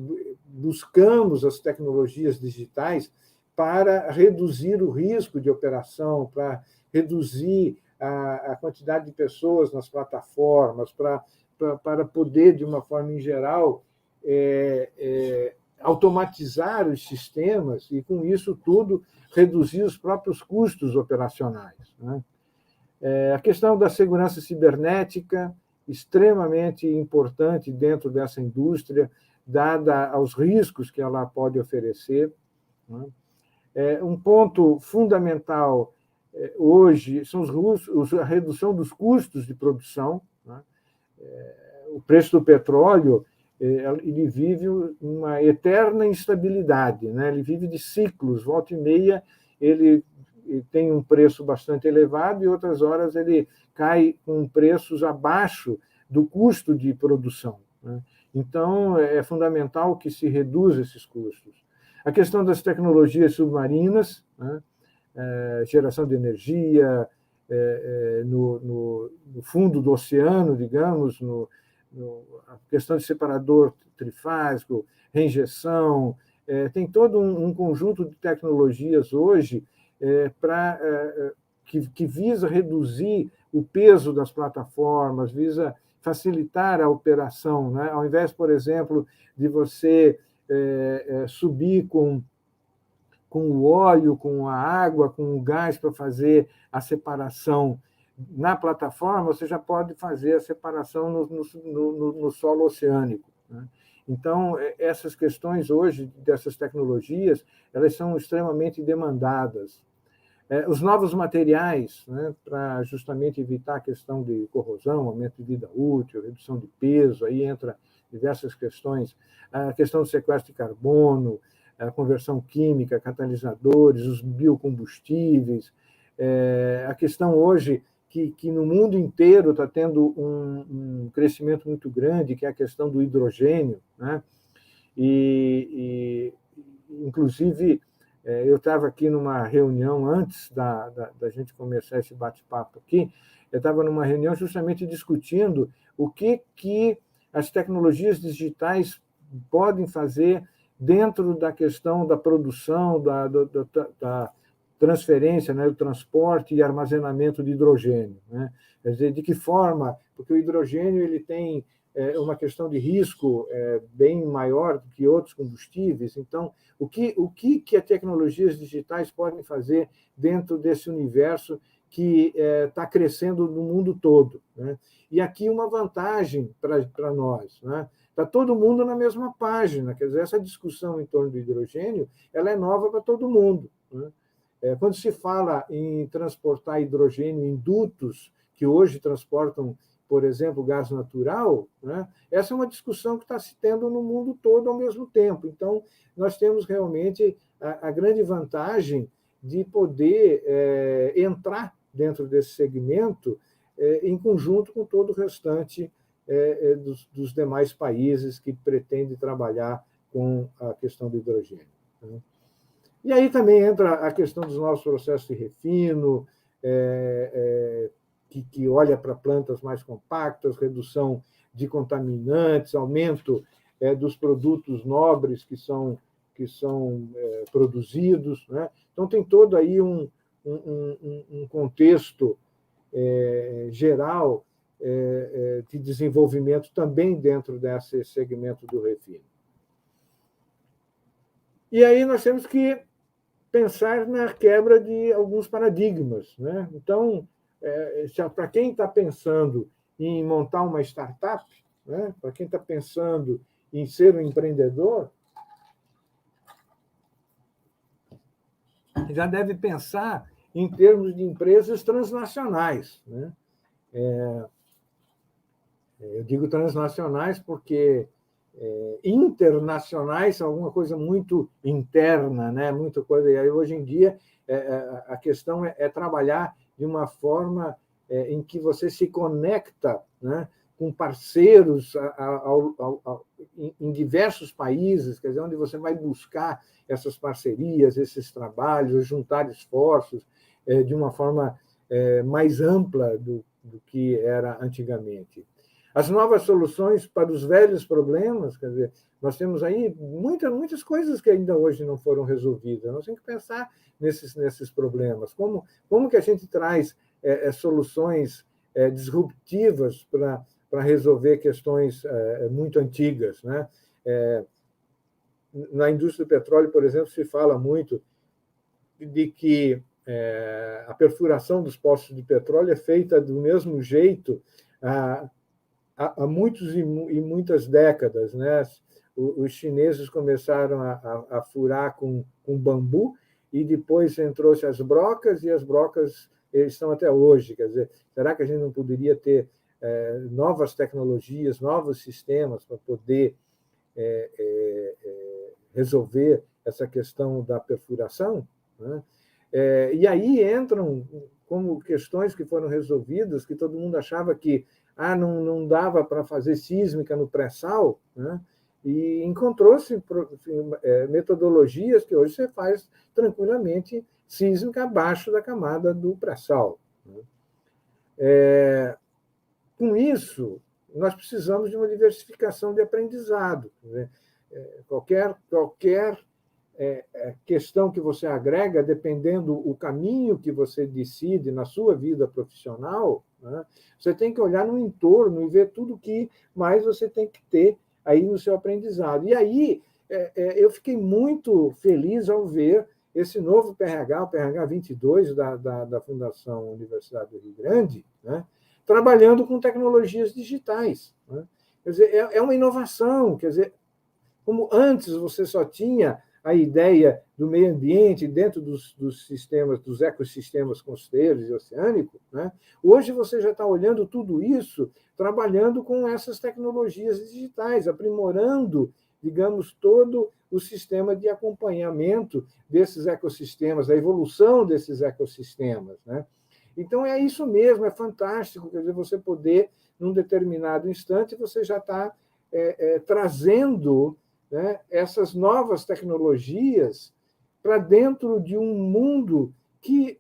buscamos as tecnologias digitais para reduzir o risco de operação, para reduzir a quantidade de pessoas nas plataformas, para poder, de uma forma em geral, automatizar os sistemas e, com isso tudo, reduzir os próprios custos operacionais, né? A questão da segurança cibernética, extremamente importante dentro dessa indústria, dada aos riscos que ela pode oferecer, né? Um ponto fundamental hoje são a redução dos custos de produção, né? O preço do petróleo, ele vive uma eterna instabilidade, né? Ele vive de ciclos, volta e meia ele tem um preço bastante elevado e outras horas ele cai com preços abaixo do custo de produção, né? Então, é fundamental que se reduza esses custos. A questão das tecnologias submarinas, né? Geração de energia no fundo do oceano, digamos, a questão de separador trifásico, reinjeção, tem todo um conjunto de tecnologias hoje que visa reduzir o peso das plataformas, visa facilitar a operação, né? Ao invés, por exemplo, de você subir com o óleo, com a água, com o gás para fazer a separação na plataforma, você já pode fazer a separação no solo oceânico, né? Então, essas questões hoje, dessas tecnologias, elas são extremamente demandadas. Os novos materiais, né, para justamente evitar a questão de corrosão, aumento de vida útil, redução de peso, aí entra diversas questões, a questão do sequestro de carbono, a conversão química, catalisadores, os biocombustíveis, a questão hoje que no mundo inteiro está tendo um crescimento muito grande, que é a questão do hidrogênio, né? Inclusive, eu estava aqui numa reunião antes da gente começar esse bate-papo aqui, eu estava numa reunião justamente discutindo o que as tecnologias digitais podem fazer dentro da questão da produção, da transferência, né, do transporte e armazenamento de hidrogênio, né? Quer dizer, de que forma, porque o hidrogênio ele tem uma questão de risco bem maior do que outros combustíveis. Então, o que as tecnologias digitais podem fazer dentro desse universo que está crescendo no mundo todo, né? E aqui uma vantagem para nós, né? Está todo mundo na mesma página, quer dizer, essa discussão em torno do hidrogênio ela é nova para todo mundo, né? Quando se fala em transportar hidrogênio em dutos, que hoje transportam, por exemplo, gás natural, né? Essa é uma discussão que está se tendo no mundo todo ao mesmo tempo. Então, nós temos realmente a grande vantagem de poder entrar dentro desse segmento em conjunto com todo o restante dos demais países que pretendem trabalhar com a questão do hidrogênio, né? E aí também entra a questão dos novos processos de refino, que olha para plantas mais compactas, redução de contaminantes, aumento dos produtos nobres que são produzidos, né? Então, tem todo aí um contexto geral de desenvolvimento também dentro desse segmento do refino. E aí nós temos que pensar na quebra de alguns paradigmas, né? Então, para quem está pensando em montar uma startup, né? Para quem está pensando em ser um empreendedor, já deve pensar em termos de empresas transnacionais, né? Eu digo transnacionais porque internacionais são alguma coisa muito interna, né? Muita coisa. E aí, hoje em dia, a questão é trabalhar de uma forma em que você se conecta, né, com parceiros em diversos países, quer dizer, onde você vai buscar essas parcerias, esses trabalhos, juntar esforços, de uma forma mais ampla do que era antigamente. As novas soluções para os velhos problemas, quer dizer, nós temos aí muitas coisas que ainda hoje não foram resolvidas. Nós temos que pensar nesses problemas. Como que a gente traz soluções disruptivas para resolver questões muito antigas, né? Na indústria do petróleo, por exemplo, se fala muito de que a perfuração dos poços de petróleo é feita do mesmo jeito há muitos e muitas décadas, né? Os chineses começaram a furar com bambu e depois entrou-se as brocas, e as brocas eles estão até hoje. Quer dizer, será que a gente não poderia ter novas tecnologias, novos sistemas para poder resolver essa questão da perfuração, né? E aí entram como questões que foram resolvidas, que todo mundo achava que não dava para fazer sísmica no pré-sal, né? E encontrou-se metodologias que hoje você faz tranquilamente sísmica abaixo da camada do pré-sal, né? Com isso, nós precisamos de uma diversificação de aprendizado, né? Qualquer questão que você agrega, dependendo do caminho que você decide na sua vida profissional, né, você tem que olhar no entorno e ver tudo que mais você tem que ter aí no seu aprendizado. E aí eu fiquei muito feliz ao ver esse novo PRH, o PRH 22 da Fundação Universidade do Rio Grande, né, trabalhando com tecnologias digitais, né? Quer dizer, é uma inovação. Quer dizer, como antes você só tinha a ideia do meio ambiente dentro dos sistemas, dos ecossistemas costeiros e oceânicos, né? Hoje você já está olhando tudo isso, trabalhando com essas tecnologias digitais, aprimorando, digamos, todo o sistema de acompanhamento desses ecossistemas, a evolução desses ecossistemas, né? Então, é isso mesmo, é fantástico, quer dizer, você poder, num determinado instante, você já está trazendo, né, essas novas tecnologias para dentro de um mundo que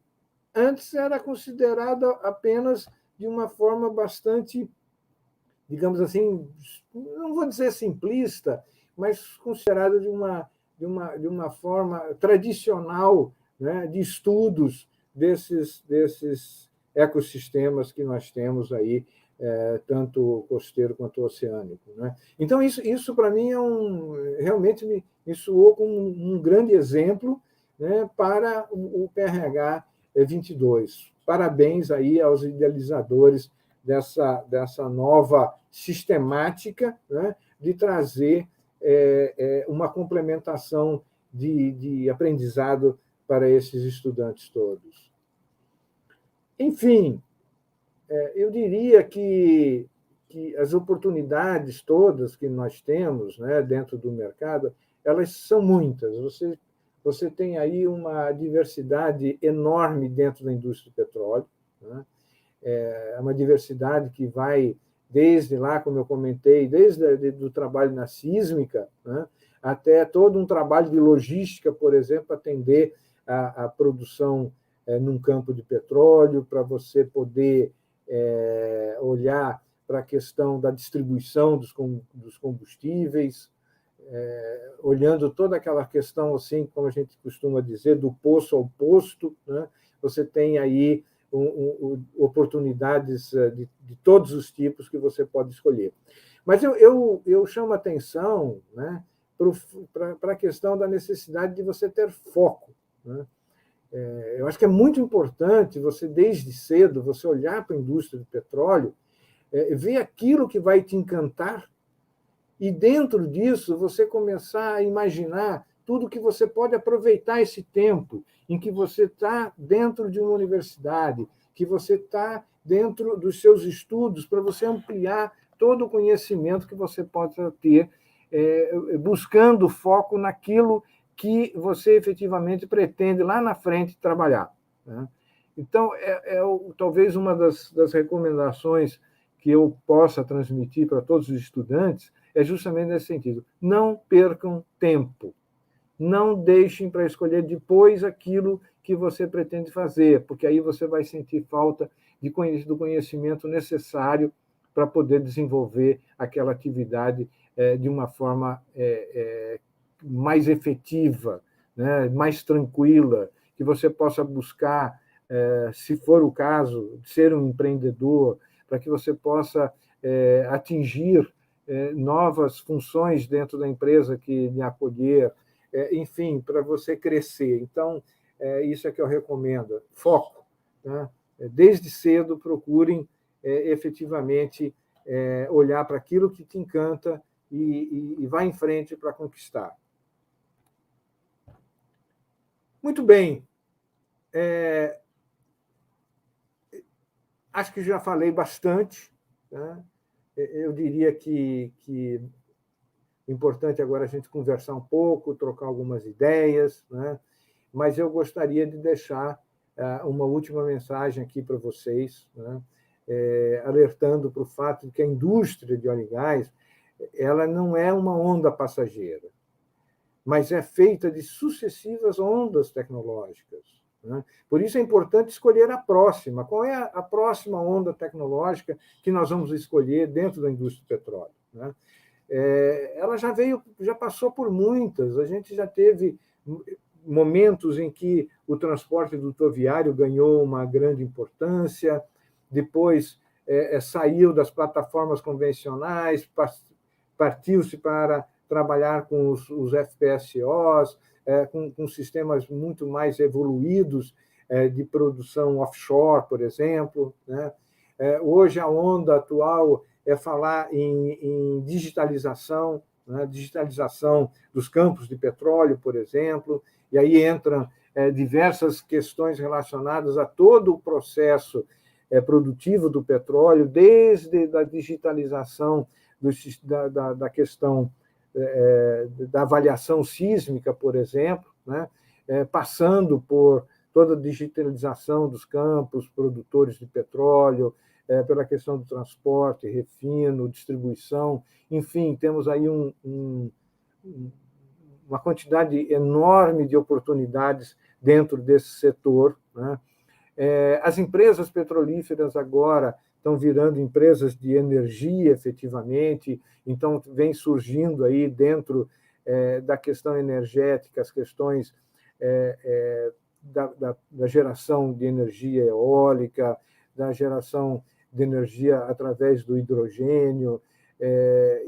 antes era considerado apenas de uma forma bastante, digamos assim, não vou dizer simplista, mas considerado de uma forma tradicional, né, de estudos desses ecossistemas que nós temos aí, tanto costeiro quanto oceânico, né? Então, isso para mim realmente me soou como um grande exemplo, né, para o PRH 22. Parabéns aí aos idealizadores dessa nova sistemática, né, de trazer uma complementação de aprendizado para esses estudantes todos. Enfim, eu diria que as oportunidades todas que nós temos, né, dentro do mercado, elas são muitas. Você tem aí uma diversidade enorme dentro da indústria do petróleo, né? É uma diversidade que vai desde lá, como eu comentei, desde do trabalho na sísmica, né, até todo um trabalho de logística, por exemplo, atender a produção num campo de petróleo, para você poder olhar para a questão da distribuição dos combustíveis, olhando toda aquela questão, assim, como a gente costuma dizer, do poço ao posto, né? Você tem aí oportunidades de todos os tipos que você pode escolher. Mas eu chamo a atenção, né, para a questão da necessidade de você ter foco, né? Eu acho que é muito importante você, desde cedo, você olhar para a indústria do petróleo, ver aquilo que vai te encantar e, dentro disso, você começar a imaginar tudo que você pode aproveitar esse tempo em que você está dentro de uma universidade, que você está dentro dos seus estudos, para você ampliar todo o conhecimento que você possa ter, buscando foco naquilo que você efetivamente pretende lá na frente trabalhar, né? Então, talvez uma das recomendações que eu possa transmitir para todos os estudantes é justamente nesse sentido. Não percam tempo. não deixem para escolher depois aquilo que você pretende fazer, porque aí você vai sentir falta do conhecimento necessário para poder desenvolver aquela atividade de uma forma mais efetiva, né, mais tranquila, que você possa buscar, se for o caso, ser um empreendedor, para que você possa atingir novas funções dentro da empresa que lhe acolher, enfim, para você crescer. Então, isso é que eu recomendo. Foco. Né? Desde cedo, procurem efetivamente olhar para aquilo que te encanta e vá em frente para conquistar. Muito bem. Acho que já falei bastante. Né? Eu diria que é importante agora a gente conversar um pouco, trocar algumas ideias, né? Mas eu gostaria de deixar uma última mensagem aqui para vocês, né? Alertando para o fato de que a indústria de óleo e gás ela não é uma onda passageira, mas é feita de sucessivas ondas tecnológicas. Né? Por isso é importante escolher a próxima. Qual é a próxima onda tecnológica que nós vamos escolher dentro da indústria do petróleo? Né? Ela já passou por muitas. A gente já teve momentos em que o transporte rodoviário ganhou uma grande importância, depois saiu das plataformas convencionais, partiu-se para trabalhar com os FPSOs, com sistemas muito mais evoluídos de produção offshore, por exemplo. Né? Hoje, a onda atual é falar em digitalização, né? Digitalização dos campos de petróleo, por exemplo, e aí entram diversas questões relacionadas a todo o processo produtivo do petróleo, desde a digitalização da questão da avaliação sísmica, por exemplo, né? Passando por toda a digitalização dos campos produtores de petróleo, pela questão do transporte, refino, distribuição, enfim, temos aí uma quantidade enorme de oportunidades dentro desse setor. Né? As empresas petrolíferas agora estão virando empresas de energia, efetivamente, então vem surgindo aí dentro da questão energética as questões da geração de energia eólica, da geração de energia através do hidrogênio,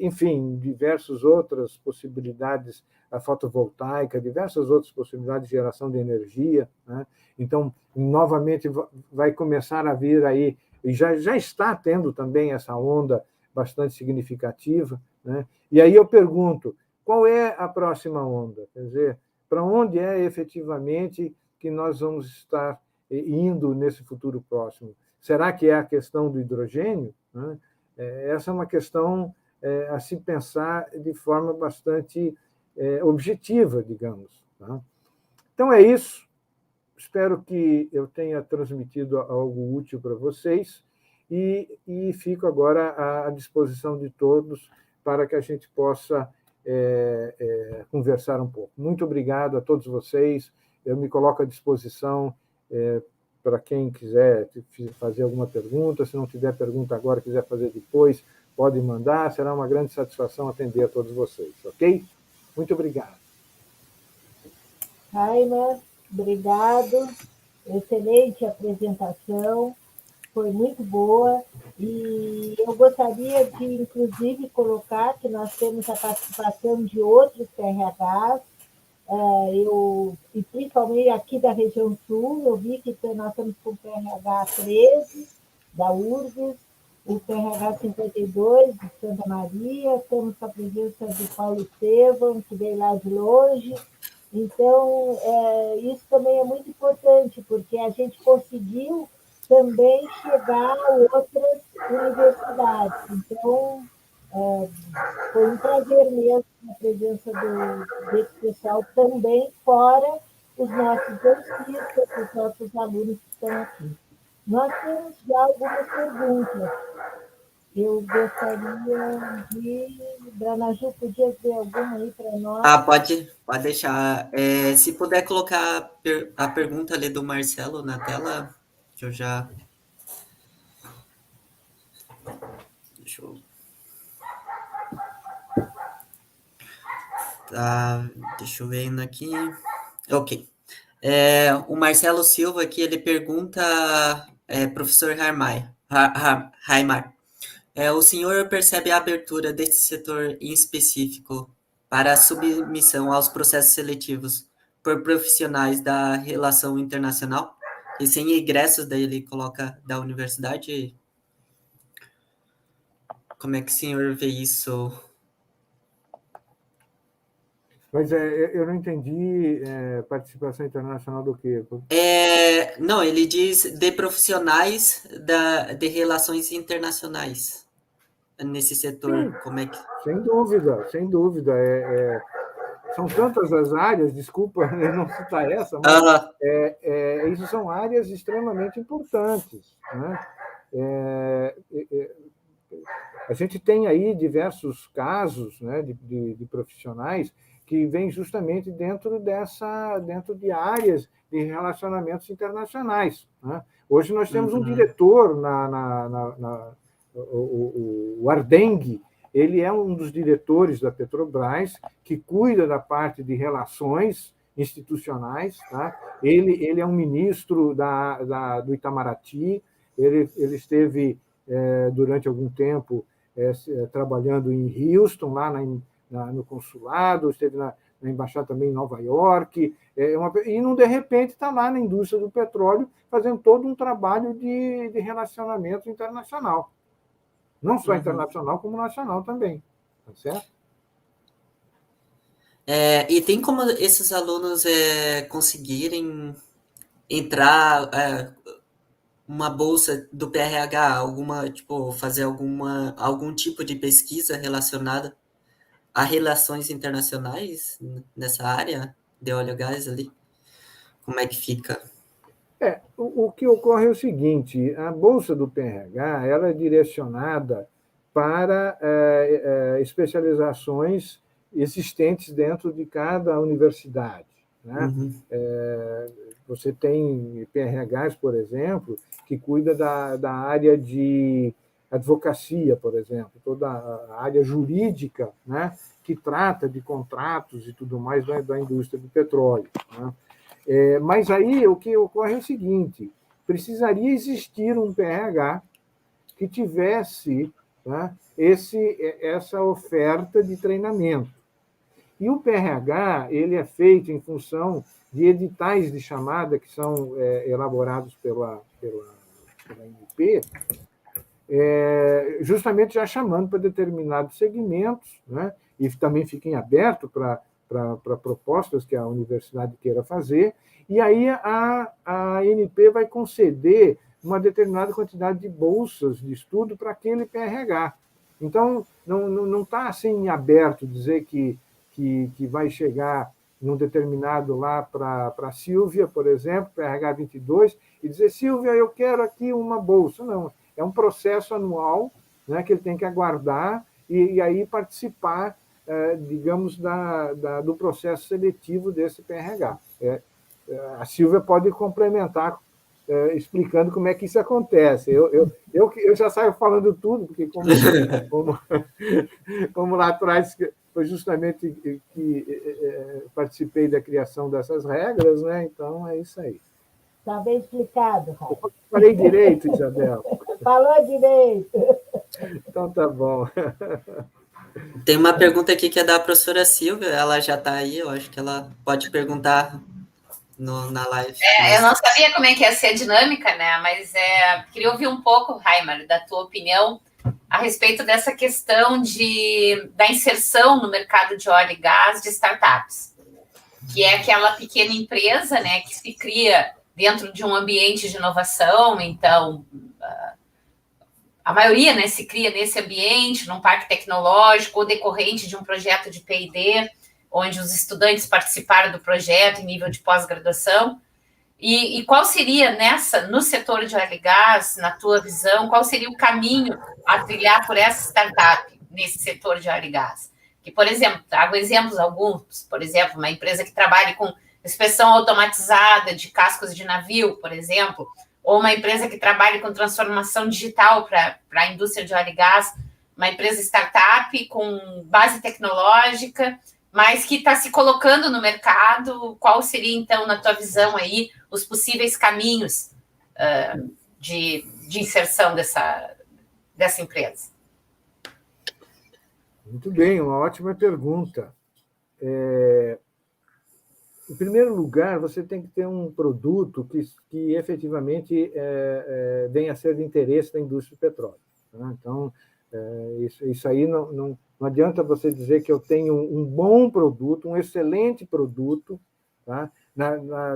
enfim, diversas outras possibilidades, a fotovoltaica, diversas outras possibilidades de geração de energia. Né? Então, novamente, vai começar a vir aí, e já está tendo também essa onda bastante significativa. Né? E aí eu pergunto, qual é a próxima onda? Quer dizer, para onde é efetivamente que nós vamos estar indo nesse futuro próximo? Será que é a questão do hidrogênio? Né? Essa é uma questão a se pensar de forma bastante objetiva, digamos. Tá? Então, é isso. Espero que eu tenha transmitido algo útil para vocês e fico agora à disposição de todos para que a gente possa conversar um pouco. Muito obrigado a todos vocês. Eu me coloco à disposição para quem quiser fazer alguma pergunta. Se não tiver pergunta agora, quiser fazer depois, pode mandar. Será uma grande satisfação atender a todos vocês, ok? Muito obrigado. Raimar, obrigado. Excelente apresentação. Foi muito boa. E eu gostaria de, inclusive, colocar que nós temos a participação de outros PRHs, e principalmente aqui da região sul, eu vi que nós estamos com o PRH 13, da URGS, o PRH 52, de Santa Maria, estamos com a presença de Paulo Estevam, que veio lá de longe. Então, isso também é muito importante, porque a gente conseguiu também chegar a outras universidades. Então, foi um prazer mesmo a presença desse pessoal também, fora os nossos dentistas, os nossos alunos que estão aqui. Nós temos já algumas perguntas. Eu gostaria de... Branaju, podia ver alguma aí para nós? Pode deixar. Se puder colocar a pergunta ali do Marcelo na tela, que eu já... Deixa eu... deixa eu ver ainda aqui. Ok. O Marcelo Silva aqui, ele pergunta, professor Haimar, o senhor percebe a abertura desse setor em específico para a submissão aos processos seletivos por profissionais da relação internacional? E sem egressos, daí ele coloca da universidade? Como é que o senhor vê isso? Mas eu não entendi participação internacional do quê? Não, ele diz de profissionais de relações internacionais nesse setor. Sim, como é que... sem dúvida, sem dúvida. São tantas as áreas, desculpa eu não citar essa, mas isso são áreas extremamente importantes, né? A gente tem aí diversos casos, né, de profissionais que vêm justamente dentro de áreas de relacionamentos internacionais, né? Hoje nós temos um diretor o Ardeng, ele é um dos diretores da Petrobras, que cuida da parte de relações institucionais, tá? Ele é um ministro do Itamaraty, ele esteve, durante algum tempo, trabalhando em Houston, lá no consulado, esteve na embaixada também em Nova York, e não, de repente está lá na indústria do petróleo, fazendo todo um trabalho de relacionamento internacional. Não só internacional, como nacional também. Tá certo? E tem como esses alunos conseguirem entrar uma bolsa do PRH, fazer algum tipo de pesquisa relacionada a relações internacionais nessa área de óleo e gás ali? Como é que fica? O que ocorre é o seguinte: a bolsa do PRH ela é direcionada para especializações existentes dentro de cada universidade, né? Você tem PRHs, por exemplo, que cuida da área de advocacia, por exemplo, toda a área jurídica, né, que trata de contratos e tudo mais da indústria do petróleo, né? Mas aí o que ocorre é o seguinte: precisaria existir um PRH que tivesse, né, essa oferta de treinamento. E o PRH ele é feito em função de editais de chamada que são elaborados pela ANP, justamente já chamando para determinados segmentos, né, e também fiquem abertos para propostas que a universidade queira fazer, e aí a ANP vai conceder uma determinada quantidade de bolsas de estudo para aquele PRH. Então, não está assim aberto dizer que vai chegar num determinado lá para a Sílvia, por exemplo, PRH 22, e dizer: Sílvia, eu quero aqui uma bolsa. Não, é um processo anual, né, que ele tem que aguardar e aí participar, digamos, do processo seletivo desse PRH. A Sílvia pode complementar explicando como é que isso acontece. Eu já saio falando tudo, porque como lá atrás foi justamente que participei da criação dessas regras, né? Então é isso aí. Está bem explicado, Raul. Falei direito, Isabel? Falou direito. Então tá bom. Tem uma pergunta aqui que é da professora Silvia, ela já está aí, eu acho que ela pode perguntar na live. Eu não sabia como é que ia ser a dinâmica, né? Mas queria ouvir um pouco, Haimar, da tua opinião a respeito dessa questão da inserção no mercado de óleo e gás de startups, que é aquela pequena empresa, né, que se cria dentro de um ambiente de inovação. Então, a maioria, né, se cria nesse ambiente, num parque tecnológico ou decorrente de um projeto de P&D, onde os estudantes participaram do projeto em nível de pós-graduação. E qual seria no setor de óleo e gás, na tua visão, qual seria o caminho a trilhar por essa startup nesse setor de óleo e gás? Que, por exemplo, trago exemplos alguns, por exemplo, uma empresa que trabalhe com inspeção automatizada de cascos de navio, por exemplo, ou uma empresa que trabalhe com transformação digital para a indústria de óleo e gás, uma empresa startup com base tecnológica, mas que está se colocando no mercado. Qual seria, então, na tua visão aí, os possíveis caminhos de inserção dessa empresa? Muito bem, uma ótima pergunta. Em primeiro lugar, você tem que ter um produto que efetivamente venha a ser de interesse da indústria do petróleo. Tá? Então, isso aí não adianta você dizer que eu tenho um bom produto, um excelente produto, tá?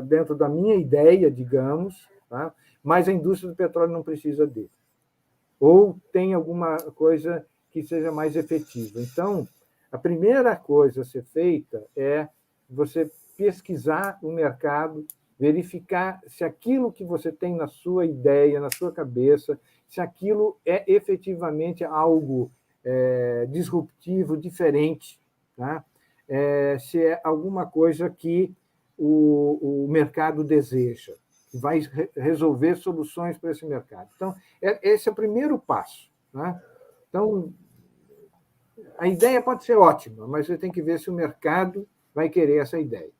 Dentro da minha ideia, digamos, tá? Mas a indústria do petróleo não precisa dele. Ou tem alguma coisa que seja mais efetiva. Então, a primeira coisa a ser feita é você pesquisar o mercado, verificar se aquilo que você tem na sua ideia, na sua cabeça, se aquilo é efetivamente algo disruptivo, diferente, tá? Se é alguma coisa que o mercado deseja, que vai resolver soluções para esse mercado. Então, esse é o primeiro passo, né? Então, a ideia pode ser ótima, mas você tem que ver se o mercado vai querer essa ideia.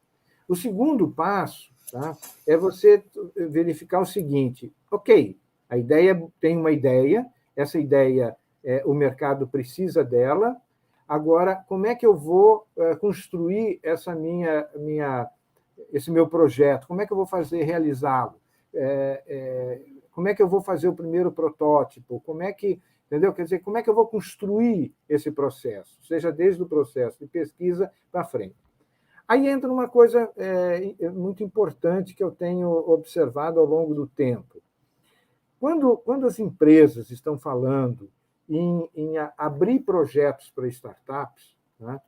O segundo passo, tá, é você verificar o seguinte: ok, a ideia tem uma ideia, essa ideia o mercado precisa dela. Agora, como é que eu vou construir esse meu projeto? Como é que eu vou realizá-lo? Como é que eu vou fazer o primeiro protótipo? Entendeu? Quer dizer, como é que eu vou construir esse processo? Seja desde o processo de pesquisa para frente. Aí entra uma coisa muito importante que eu tenho observado ao longo do tempo. Quando as empresas estão falando em abrir projetos para startups, né,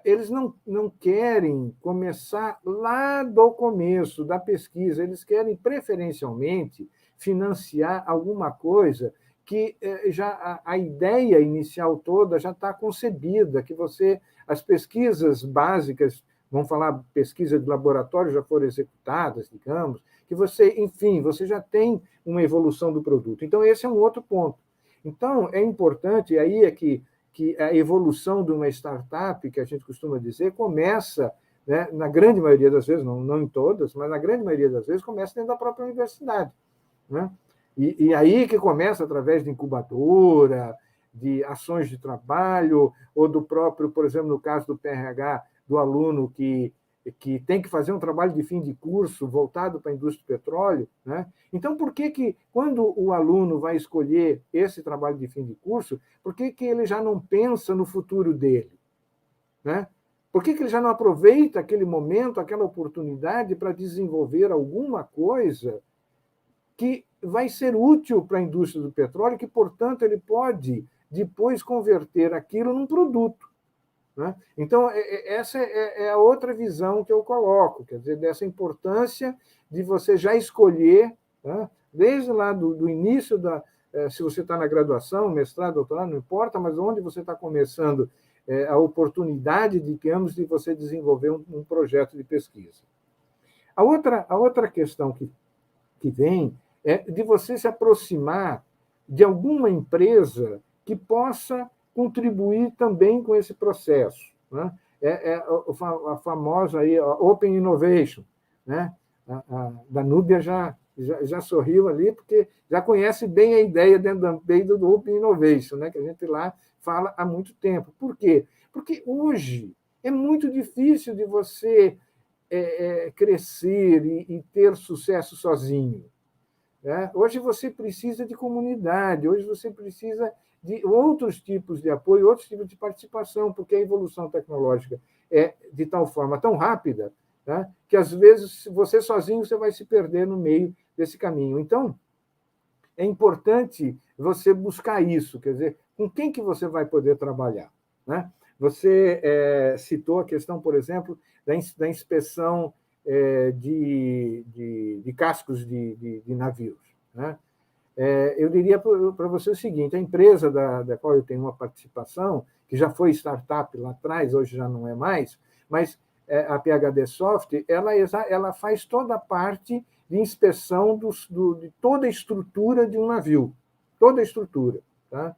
eles não querem começar lá do começo da pesquisa, eles querem, preferencialmente, financiar alguma coisa que já a ideia inicial toda já está concebida, que as pesquisas básicas, vamos falar pesquisa de laboratório, já foram executadas, digamos, que enfim, você já tem uma evolução do produto. Então, esse é um outro ponto. Então, é importante, aí é que a evolução de uma startup, que a gente costuma dizer, começa, né, na grande maioria das vezes, não em todas, mas na grande maioria das vezes, começa dentro da própria universidade, né? E aí que começa através de incubadora, de ações de trabalho, ou do próprio, por exemplo, no caso do PRH, do aluno que tem que fazer um trabalho de fim de curso voltado para a indústria do petróleo, né? Então, por que quando o aluno vai escolher esse trabalho de fim de curso, por que ele já não pensa no futuro dele, né? Por que ele já não aproveita aquele momento, aquela oportunidade para desenvolver alguma coisa que vai ser útil para a indústria do petróleo, que, portanto, ele pode depois converter aquilo num produto, né? Então, essa é a outra visão que eu coloco, quer dizer, dessa importância de você já escolher, né, desde lá do início, se você está na graduação, mestrado, doutorado, não importa, mas onde você está começando a oportunidade, digamos, de você desenvolver um projeto de pesquisa. A outra questão que vem é de você se aproximar de alguma empresa que possa contribuir também com esse processo, né? A famosa aí, a Open Innovation, né? A Danúbia já sorriu ali, porque já conhece bem a ideia dentro do Open Innovation, né? Que a gente lá fala há muito tempo. Por quê? Porque hoje é muito difícil de você crescer e ter sucesso sozinho, né? Hoje você precisa de comunidade, hoje você precisa de outros tipos de apoio, outros tipos de participação, porque a evolução tecnológica é de tal forma tão rápida, né, que, às vezes, você sozinho você vai se perder no meio desse caminho. Então, é importante você buscar isso, quer dizer, com quem que você vai poder trabalhar, né? Você citou a questão, por exemplo, da inspeção de cascos de navios, né? Eu diria para você o seguinte: a empresa da qual eu tenho uma participação, que já foi startup lá atrás, hoje já não é mais, mas a PhD Soft, ela faz toda a parte de inspeção de toda a estrutura de um navio, toda a estrutura. Tá?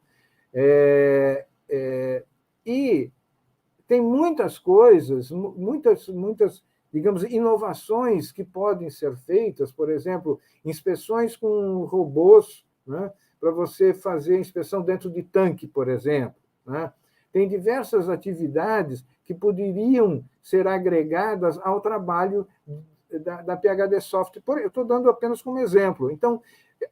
E tem muitas coisas, muitas, digamos, inovações que podem ser feitas, por exemplo, inspeções com robôs, né, para você fazer inspeção dentro de tanque, por exemplo. Né? Tem diversas atividades que poderiam ser agregadas ao trabalho da PhD Soft. Eu estou dando apenas como exemplo. Então,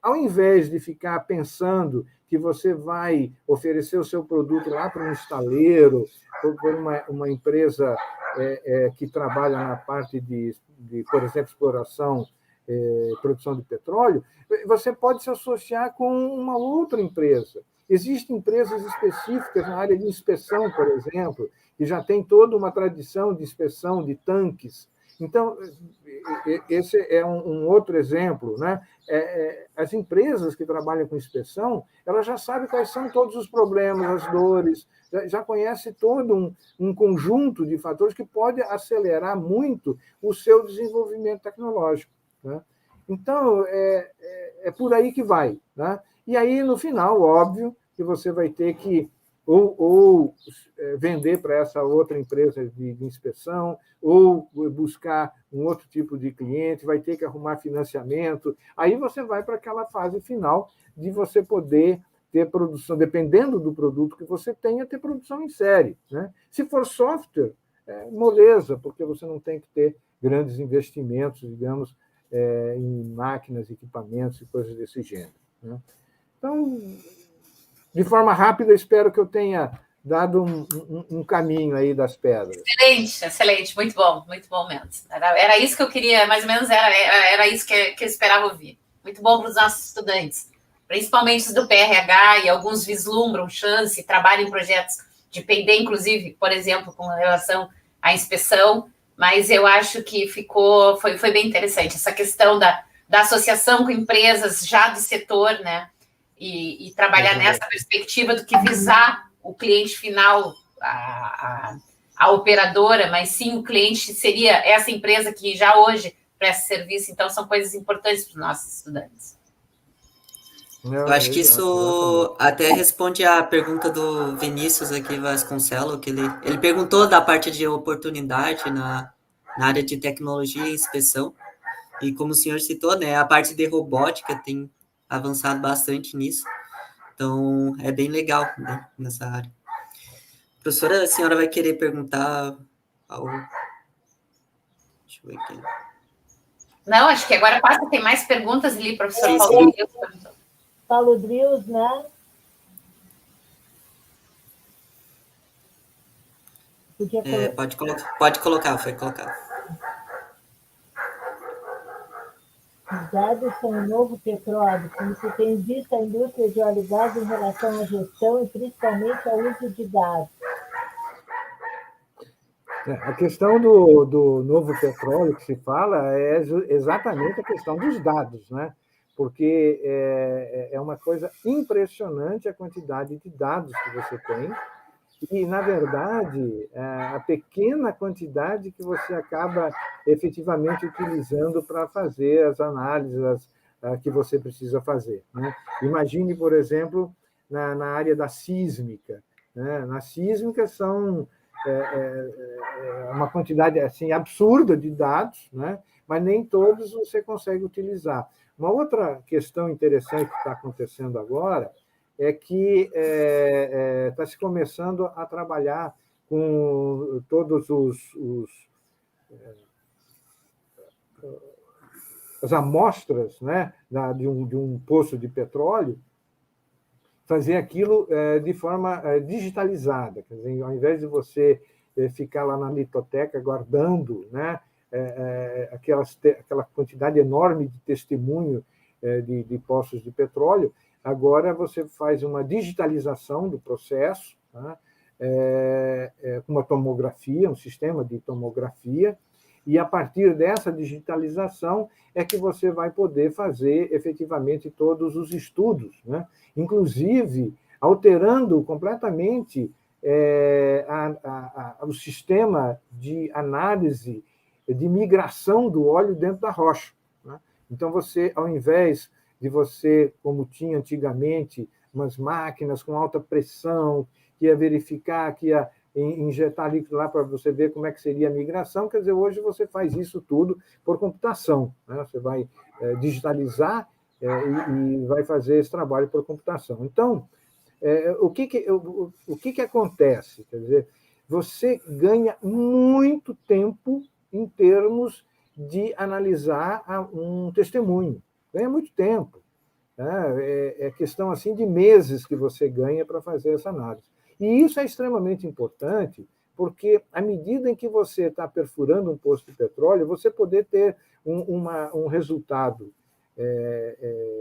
ao invés de ficar pensando que você vai oferecer o seu produto lá para um estaleiro, ou por uma empresa que trabalha na parte de, por exemplo, exploração, produção de petróleo, você pode se associar com uma outra empresa. Existem empresas específicas na área de inspeção, por exemplo, que já tem toda uma tradição de inspeção de tanques. Então, esse é um outro exemplo, né? As empresas que trabalham com inspeção, elas já sabem quais são todos os problemas, as dores, já conhecem todo um conjunto de fatores que pode acelerar muito o seu desenvolvimento tecnológico. Né? Então, é por aí que vai. Né? E aí, no final, óbvio, que você vai ter que ou vender para essa outra empresa de inspeção, ou buscar um outro tipo de cliente, vai ter que arrumar financiamento. Aí você vai para aquela fase final de você poder ter produção, dependendo do produto que você tenha, ter produção em série. Né? Se for software, moleza, porque você não tem que ter grandes investimentos, digamos, em máquinas, equipamentos e coisas desse gênero. Né? Então, de forma rápida, espero que eu tenha dado um caminho aí das pedras. Excelente, excelente, muito bom mesmo. Era isso que eu queria, mais ou menos era isso que eu esperava ouvir. Muito bom para os nossos estudantes, principalmente os do PRH, e alguns vislumbram chance, trabalham em projetos de P&D, inclusive, por exemplo, com relação à inspeção, mas eu acho que foi bem interessante essa questão da associação com empresas já do setor, né? E trabalhar nessa perspectiva do que visar o cliente final, a operadora, mas sim o cliente seria essa empresa que já hoje presta serviço. Então, são coisas importantes para os nossos estudantes. Eu acho que isso até responde à pergunta do Vinícius aqui, Vasconcelos, que ele perguntou da parte de oportunidade na área de tecnologia e inspeção. E como o senhor citou, né, a parte de robótica tem avançado bastante nisso. Então, é bem legal, né, nessa área. Professora, a senhora vai querer perguntar algo? Deixa eu ver aqui. Não, acho que agora passa, tem mais perguntas ali, professor Sim, Paulo. sim. Paulo Drius, né? Pode colocar, foi colocado. Os dados são o novo petróleo, como se tem visto a indústria de óleo e gás em relação à gestão e principalmente ao uso de dados. A questão do novo petróleo que se fala é exatamente a questão dos dados, né? Porque é uma coisa impressionante a quantidade de dados que você tem e, na verdade, a pequena quantidade que você acaba efetivamente utilizando para fazer as análises que você precisa fazer. Né? Imagine, por exemplo, na área da sísmica. Né? Na sísmica são uma quantidade assim, absurda de dados, né? Mas nem todos você consegue utilizar. Uma outra questão interessante que está acontecendo agora é que está se começando a trabalhar com todos as amostras, né, de um poço de petróleo, fazer aquilo de forma digitalizada. Quer dizer, ao invés de você ficar lá na litoteca guardando, né, aquela quantidade enorme de testemunho de poços de petróleo, agora você faz uma digitalização do processo, tá? Com uma tomografia, um sistema de tomografia, E, a partir dessa digitalização, é que você vai poder fazer, efetivamente, todos os estudos, né? Inclusive alterando completamente o sistema de análise de migração do óleo dentro da rocha, né? Então, você, ao invés de você, como tinha antigamente, umas máquinas com alta pressão, que ia verificar, que ia injetar líquido lá para você ver como é que seria a migração, quer dizer, hoje você faz isso tudo por computação, né? Você vai digitalizar e vai fazer esse trabalho por computação. Então, o que acontece? Quer dizer, você ganha muito tempo em termos de analisar um testemunho. Ganha muito tempo. Né? É questão assim de meses que você ganha para fazer essa análise. E isso é extremamente importante, porque à medida em que você está perfurando um poço de petróleo, você poder ter um resultado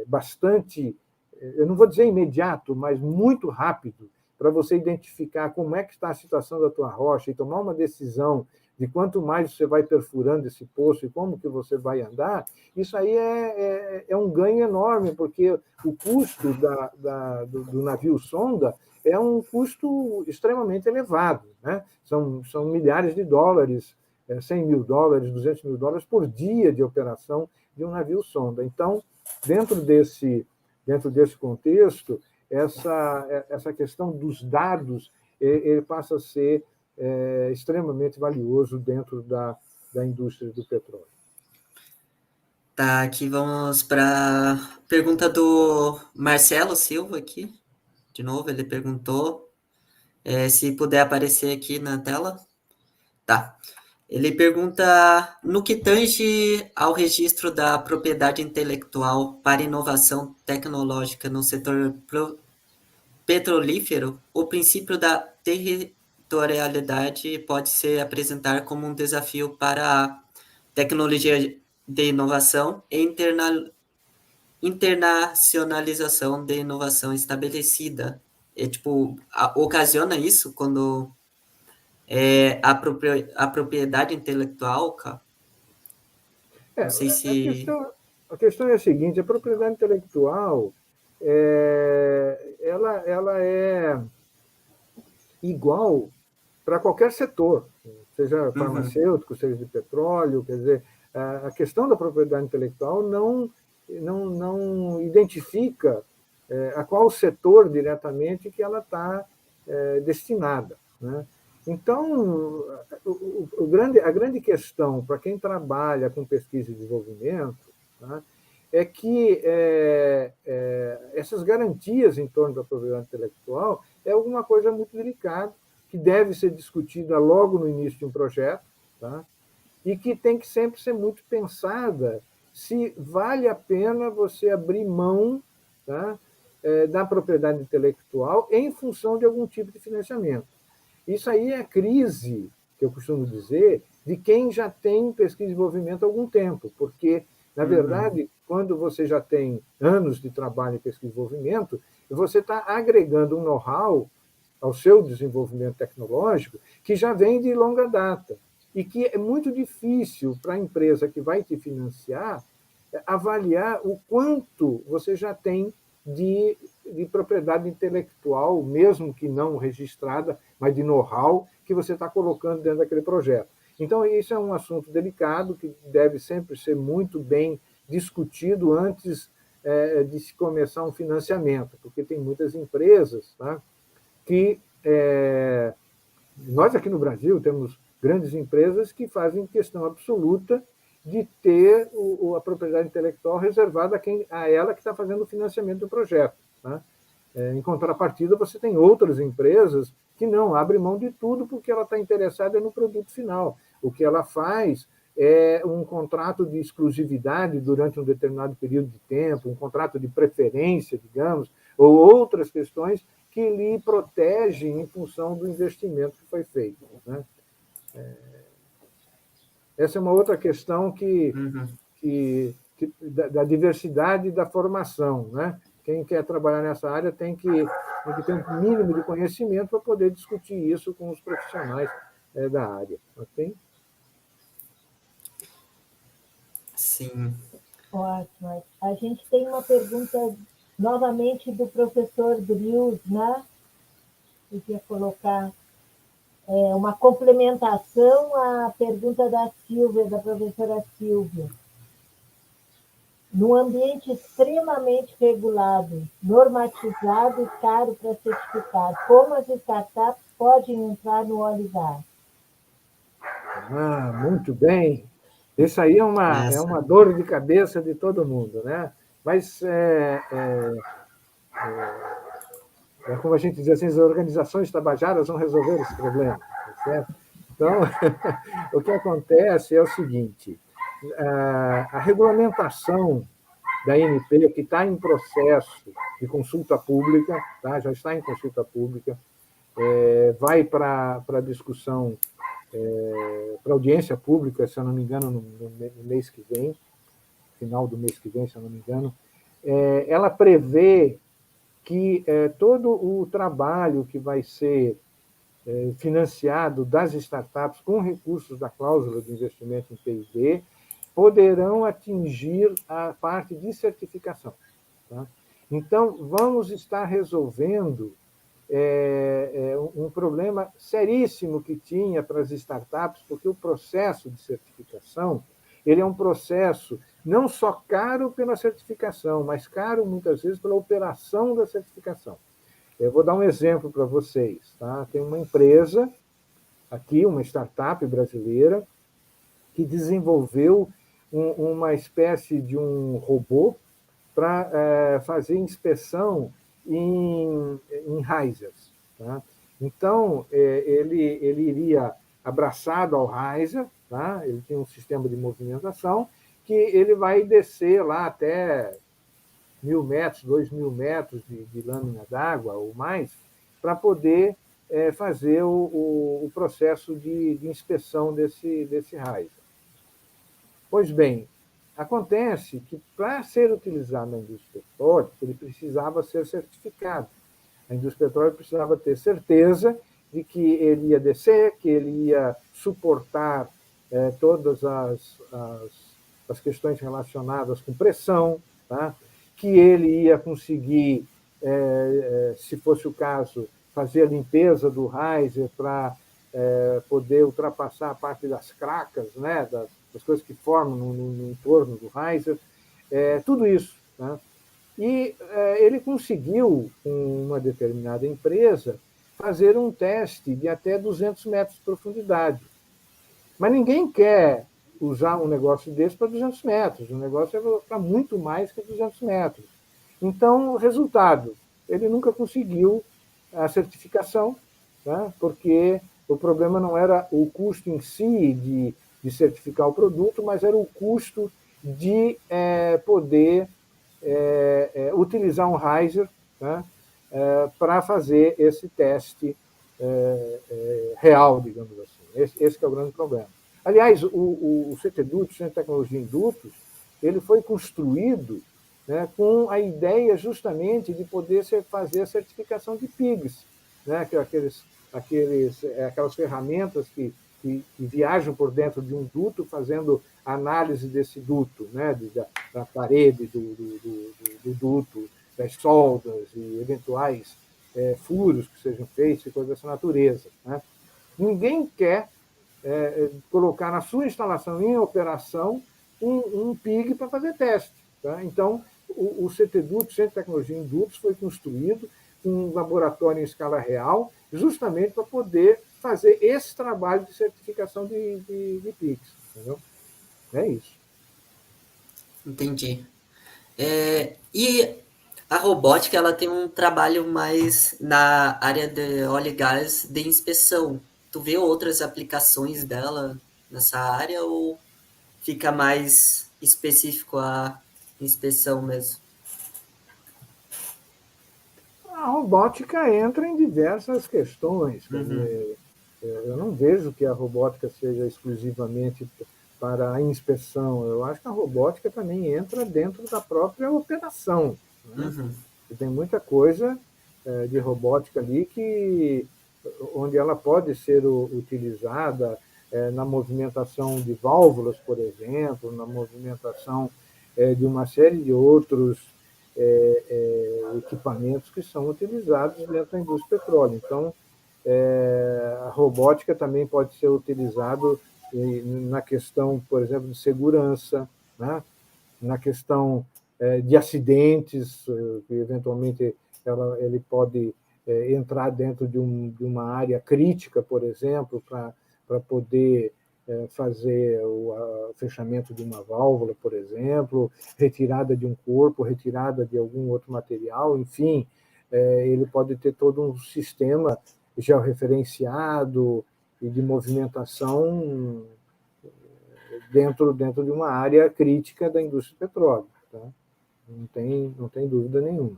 bastante, eu não vou dizer imediato, mas muito rápido, para você identificar como é que está a situação da tua rocha e tomar uma decisão de quanto mais você vai perfurando esse poço e como que você vai andar, isso aí é um ganho enorme, porque o custo do navio sonda é um custo extremamente elevado, né? São milhares de dólares, $100 mil, $200 mil por dia de operação de um navio sonda. Então, dentro desse contexto, essa questão dos dados ele passa a ser extremamente valioso dentro da indústria do petróleo. Tá, aqui vamos para a pergunta do Marcelo Silva aqui. De novo, ele perguntou se puder aparecer aqui na tela. Tá. Ele pergunta, no que tange ao registro da propriedade intelectual para inovação tecnológica no setor petrolífero, o princípio da territorialidade pode se apresentar como um desafio para a tecnologia de inovação e internacionalização de inovação estabelecida. Ocasiona isso quando a propriedade intelectual, cara? Não sei se... A questão é a seguinte, a propriedade intelectual ela é igual para qualquer setor, seja farmacêutico, seja de petróleo, quer dizer, a questão da propriedade intelectual não identifica a qual setor diretamente que ela está destinada, né? Então, a grande questão para quem trabalha com pesquisa e desenvolvimento, tá, é que essas garantias em torno da propriedade intelectual é alguma coisa muito delicada, que deve ser discutida logo no início de um projeto, tá, e que tem que sempre ser muito pensada se vale a pena você abrir mão, tá, da propriedade intelectual em função de algum tipo de financiamento. Isso aí é a crise, que eu costumo dizer, de quem já tem pesquisa e desenvolvimento há algum tempo, porque, na verdade, quando você já tem anos de trabalho em pesquisa e desenvolvimento, você está agregando um know-how ao seu desenvolvimento tecnológico que já vem de longa data e que é muito difícil para a empresa que vai te financiar avaliar o quanto você já tem de propriedade intelectual, mesmo que não registrada, mas de know-how que você está colocando dentro daquele projeto. Então, isso é um assunto delicado que deve sempre ser muito bem discutido antes de se começar um financiamento, porque tem muitas empresas, tá, que nós aqui no Brasil temos grandes empresas que fazem questão absoluta de ter a propriedade intelectual reservada a ela que está fazendo o financiamento do projeto, tá? Em contrapartida, você tem outras empresas que não abrem mão de tudo porque ela está interessada no produto final. O que ela faz é um contrato de exclusividade durante um determinado período de tempo, um contrato de preferência, digamos, ou outras questões que lhe protegem em função do investimento que foi feito, né? Essa é uma outra questão da diversidade da formação, né? Quem quer trabalhar nessa área tem que ter um mínimo de conhecimento para poder discutir isso com os profissionais da área. Okay? Sim. Ótimo. A gente tem uma pergunta novamente do professor Brios, né? Podia colocar uma complementação à pergunta da Silvia, da professora Silvia. Num ambiente extremamente regulado, normatizado e caro para certificar, como as startups podem entrar no óleo e gás? Muito bem. Isso aí é uma dor de cabeça de todo mundo, né? Mas como a gente diz assim, as organizações tabajaras vão resolver esse problema, tá certo? Então, o que acontece é o seguinte: a regulamentação da ANP, que está em processo de consulta pública, tá? Já está em consulta pública, vai para discussão, para audiência pública, se eu não me engano, no mês que vem, final do mês que vem, se eu não me engano. Ela prevê que todo o trabalho que vai ser financiado das startups com recursos da cláusula de investimento em P&D poderão atingir a parte de certificação. Tá? Então, vamos estar resolvendo um problema seríssimo que tinha para as startups, porque o processo de certificação ele é um processo não só caro pela certificação, mas caro muitas vezes pela operação da certificação. Eu vou dar um exemplo para vocês. Tá? Tem uma empresa aqui, uma startup brasileira, que desenvolveu uma espécie de um robô para fazer inspeção em risers. Tá? Então, ele iria abraçado ao riser, tá? Ele tinha um sistema de movimentação que ele vai descer lá até 1.000 metros, 2.000 metros de lâmina d'água ou mais, para poder fazer o processo de inspeção desse riser. Pois bem, acontece que, para ser utilizado na indústria petrolífera, ele precisava ser certificado. A indústria petrolífera precisava ter certeza de que ele ia descer, que ele ia suportar todas as questões relacionadas com pressão, tá? Que ele ia conseguir, se fosse o caso, fazer a limpeza do riser para poder ultrapassar a parte das cracas, né? das coisas que formam no entorno do riser, tudo isso. Tá? E ele conseguiu, com uma determinada empresa, fazer um teste de até 200 metros de profundidade. Mas ninguém quer usar um negócio desse para 200 metros. O negócio é para muito mais que 200 metros. Então, resultado, ele nunca conseguiu a certificação, tá? Porque o problema não era o custo em si de certificar o produto, mas era o custo de poder utilizar um riser, tá? Para fazer esse teste real, digamos assim. Esse que é o grande problema. Aliás, o CTDUT, Centro de Tecnologia em Dutos, ele foi construído, né, com a ideia justamente de poder fazer a certificação de PIGs, né, que aquelas ferramentas que viajam por dentro de um duto fazendo análise desse duto, né, da parede do duto, das soldas e eventuais furos que sejam feitos e coisas dessa natureza. Né? Ninguém quer colocar na sua instalação em operação um PIG para fazer teste. Tá? Então, o CTDUT, Centro de Tecnologia em Dutos, foi construído com um laboratório em escala real, justamente para poder fazer esse trabalho de certificação de PIGs. Entendeu? É isso. Entendi. E a robótica, ela tem um trabalho mais na área de óleo e gás de inspeção. Tu vê outras aplicações dela nessa área ou fica mais específico a inspeção mesmo? A robótica entra em diversas questões. Eu não vejo que a robótica seja exclusivamente para a inspeção. Eu acho que a robótica também entra dentro da própria operação. Né? E tem muita coisa de robótica ali onde ela pode ser utilizada na movimentação de válvulas, por exemplo, na movimentação de uma série de outros equipamentos que são utilizados dentro da indústria do petróleo. Então, a robótica também pode ser utilizada na questão, por exemplo, de segurança, né? Na questão de acidentes, que eventualmente ele pode entrar dentro de uma área crítica, por exemplo, para poder fazer o fechamento de uma válvula, por exemplo, retirada de um corpo, retirada de algum outro material, enfim, ele pode ter todo um sistema georreferenciado e de movimentação dentro de uma área crítica da indústria do petróleo. Tá? Não tem dúvida nenhuma.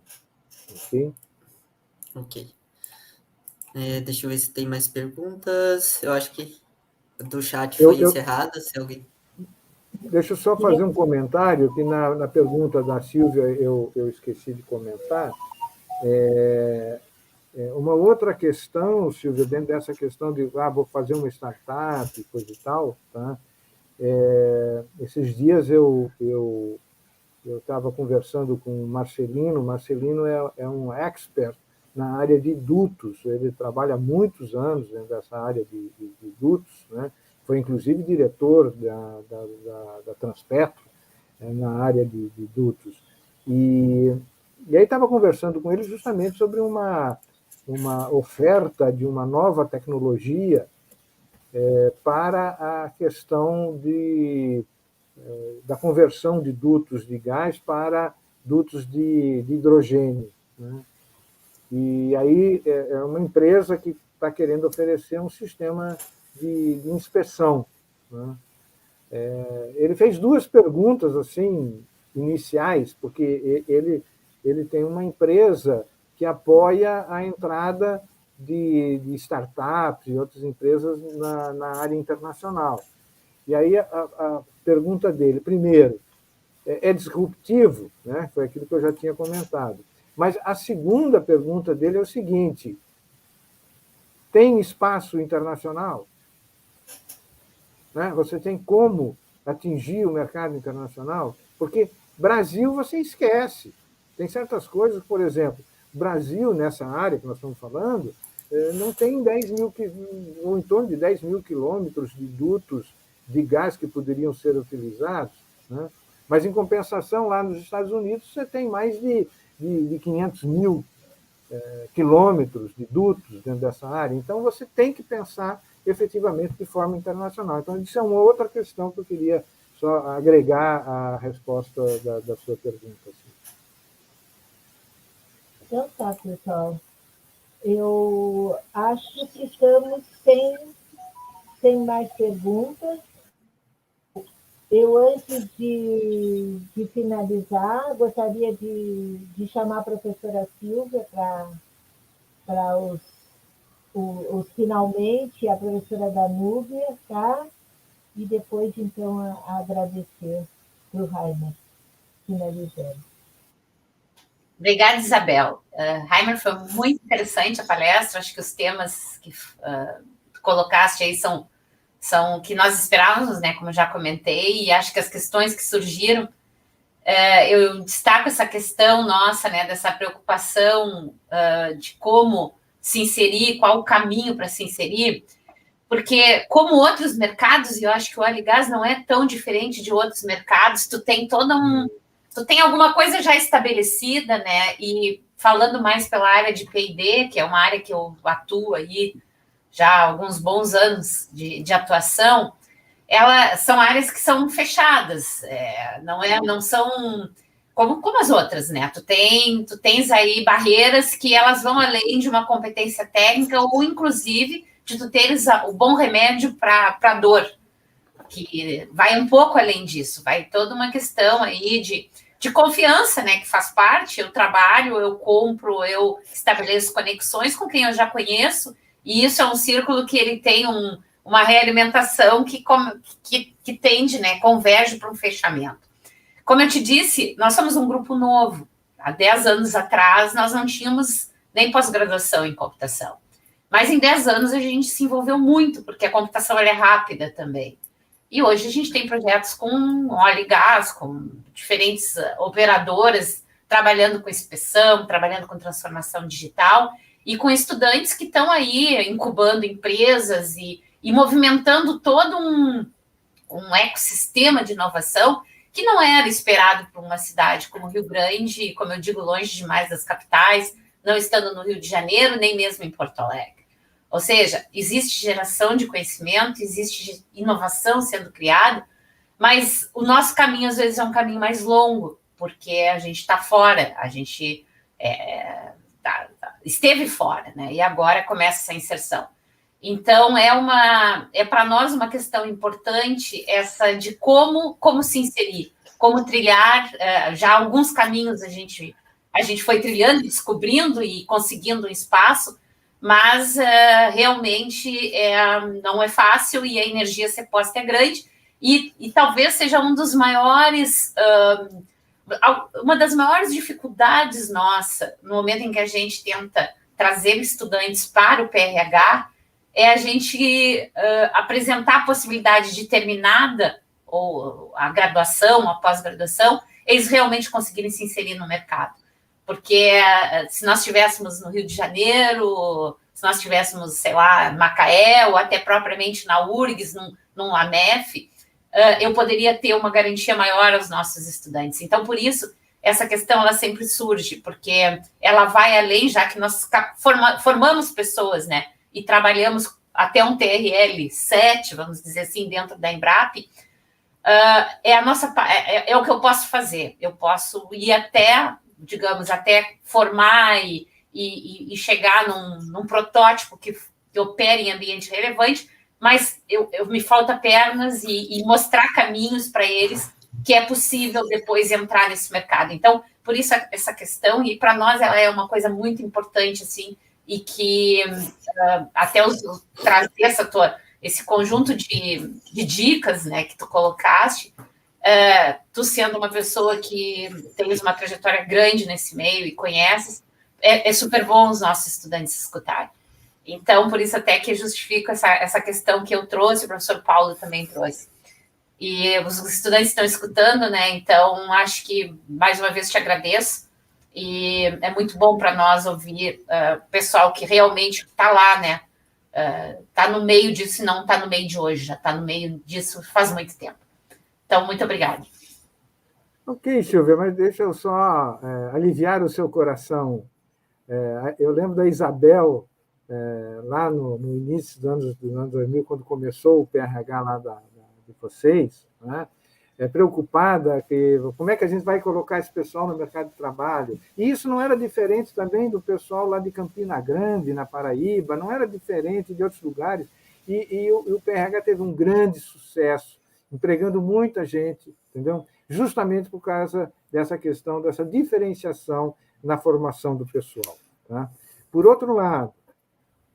Ok. Deixa eu ver se tem mais perguntas. Eu acho que do chat foi encerrada. Se alguém... Deixa eu só fazer um comentário, que na pergunta da Silvia eu esqueci de comentar. Uma outra questão, Silvia, dentro dessa questão de vou fazer uma startup, coisa e tal, tá? Esses dias eu estava conversando com o Marcelino. O Marcelino é um expert na área de dutos. Ele trabalha há muitos anos dentro dessa área de dutos, né? Foi, inclusive, diretor da Transpetro, na área de dutos. E aí estava conversando com ele justamente sobre uma oferta de uma nova tecnologia para a questão da conversão de dutos de gás para dutos de hidrogênio, né? E aí é uma empresa que está querendo oferecer um sistema de inspeção, né? Ele fez duas perguntas assim iniciais, porque ele tem uma empresa que apoia a entrada de startups e outras empresas na área internacional. E aí a pergunta dele, primeiro, é disruptivo, né? Foi aquilo que eu já tinha comentado. Mas a segunda pergunta dele é o seguinte: tem espaço internacional? Né? Você tem como atingir o mercado internacional? Porque Brasil você esquece. Tem certas coisas, por exemplo, Brasil, nessa área que nós estamos falando, não tem 10 mil, ou em torno de 10 mil quilômetros de dutos de gás que poderiam ser utilizados, né? Mas, em compensação, lá nos Estados Unidos, você tem mais de 500 mil quilômetros de dutos dentro dessa área. Então, você tem que pensar efetivamente de forma internacional. Então, isso é uma outra questão que eu queria só agregar à resposta da sua pergunta. Assim. Então tá, pessoal. Eu acho que estamos sem mais perguntas. Eu, antes de finalizar, gostaria de chamar a professora Silvia para os finalmente, a professora Danúbia, tá? E depois, então, agradecer para o Heimer, finalizando. Obrigada, Isabel. Heimer, foi muito interessante a palestra. Acho que os temas que tu colocaste aí são que nós esperávamos, né? Como eu já comentei, e acho que as questões que surgiram, eu destaco essa questão nossa, né? Dessa preocupação de como se inserir, qual o caminho para se inserir, porque como outros mercados, e eu acho que o óleo e gás não é tão diferente de outros mercados, tu tem tu tem alguma coisa já estabelecida, né? E falando mais pela área de P&D, que é uma área que eu atuo aí já há alguns bons anos de atuação, elas são áreas que são fechadas, não são como as outras, né? Tu tens aí barreiras que elas vão além de uma competência técnica ou, inclusive, de tu teres o bom remédio para a dor, que vai um pouco além disso, vai toda uma questão aí de confiança, né, que faz parte. Eu trabalho, eu compro, eu estabeleço conexões com quem eu já conheço, e isso é um círculo que ele tem uma realimentação que tende, né, converge para um fechamento. Como eu te disse, nós somos um grupo novo. Há 10 anos atrás, nós não tínhamos nem pós-graduação em computação. Mas em 10 anos a gente se envolveu muito, porque a computação ela é rápida também. E hoje a gente tem projetos com óleo e gás, com diferentes operadoras trabalhando com inspeção, trabalhando com transformação digital, e com estudantes que estão aí incubando empresas e movimentando todo um ecossistema de inovação que não era esperado por uma cidade como Rio Grande, como eu digo, longe demais das capitais, não estando no Rio de Janeiro, nem mesmo em Porto Alegre. Ou seja, existe geração de conhecimento, existe inovação sendo criada, mas o nosso caminho, às vezes, é um caminho mais longo, porque a gente está fora, a gente esteve fora, né? E agora começa essa inserção. Então, é para nós uma questão importante essa de como se inserir, como trilhar. Já alguns caminhos a gente foi trilhando, descobrindo e conseguindo um espaço, mas realmente não é fácil e a energia a ser posta é grande e talvez seja um dos maiores... uma das maiores dificuldades nossa no momento em que a gente tenta trazer estudantes para o PRH é a gente apresentar a possibilidade de terminada ou a graduação, a pós-graduação, eles realmente conseguirem se inserir no mercado. Porque se nós estivéssemos no Rio de Janeiro, se nós estivéssemos, sei lá, Macaé, ou até propriamente na URGS, num AMEF, eu poderia ter uma garantia maior aos nossos estudantes. Então, por isso, essa questão ela sempre surge, porque ela vai além, já que nós formamos pessoas, né? E trabalhamos até um TRL 7, vamos dizer assim, dentro da Embrapa, é o que eu posso fazer. Eu posso ir até, digamos, até formar e chegar num protótipo que opere em ambiente relevante, mas eu me falta pernas e mostrar caminhos para eles que é possível depois entrar nesse mercado. Então, por isso essa questão, e para nós ela é uma coisa muito importante, assim, e que até trazer esse conjunto de dicas, né, que tu colocaste, tu sendo uma pessoa que tens uma trajetória grande nesse meio e conheces, é super bom os nossos estudantes escutarem. Então, por isso até que justifico essa questão que eu trouxe, o professor Paulo também trouxe. E os estudantes estão escutando, né? Então, acho que, mais uma vez, te agradeço. E é muito bom para nós ouvir o pessoal que realmente está lá, né? Está no meio disso e não está no meio de hoje, já está no meio disso faz muito tempo. Então, muito obrigada. Ok, Silvia, mas deixa eu só aliviar o seu coração. Eu lembro da Isabel, lá no início dos anos 2000, quando começou o PRH lá de vocês, né? Preocupada que como é que a gente vai colocar esse pessoal no mercado de trabalho. E isso não era diferente também do pessoal lá de Campina Grande, na Paraíba, não era diferente de outros lugares. E o PRH teve um grande sucesso, empregando muita gente, entendeu? Justamente por causa dessa questão, dessa diferenciação na formação do pessoal. Tá? Por outro lado,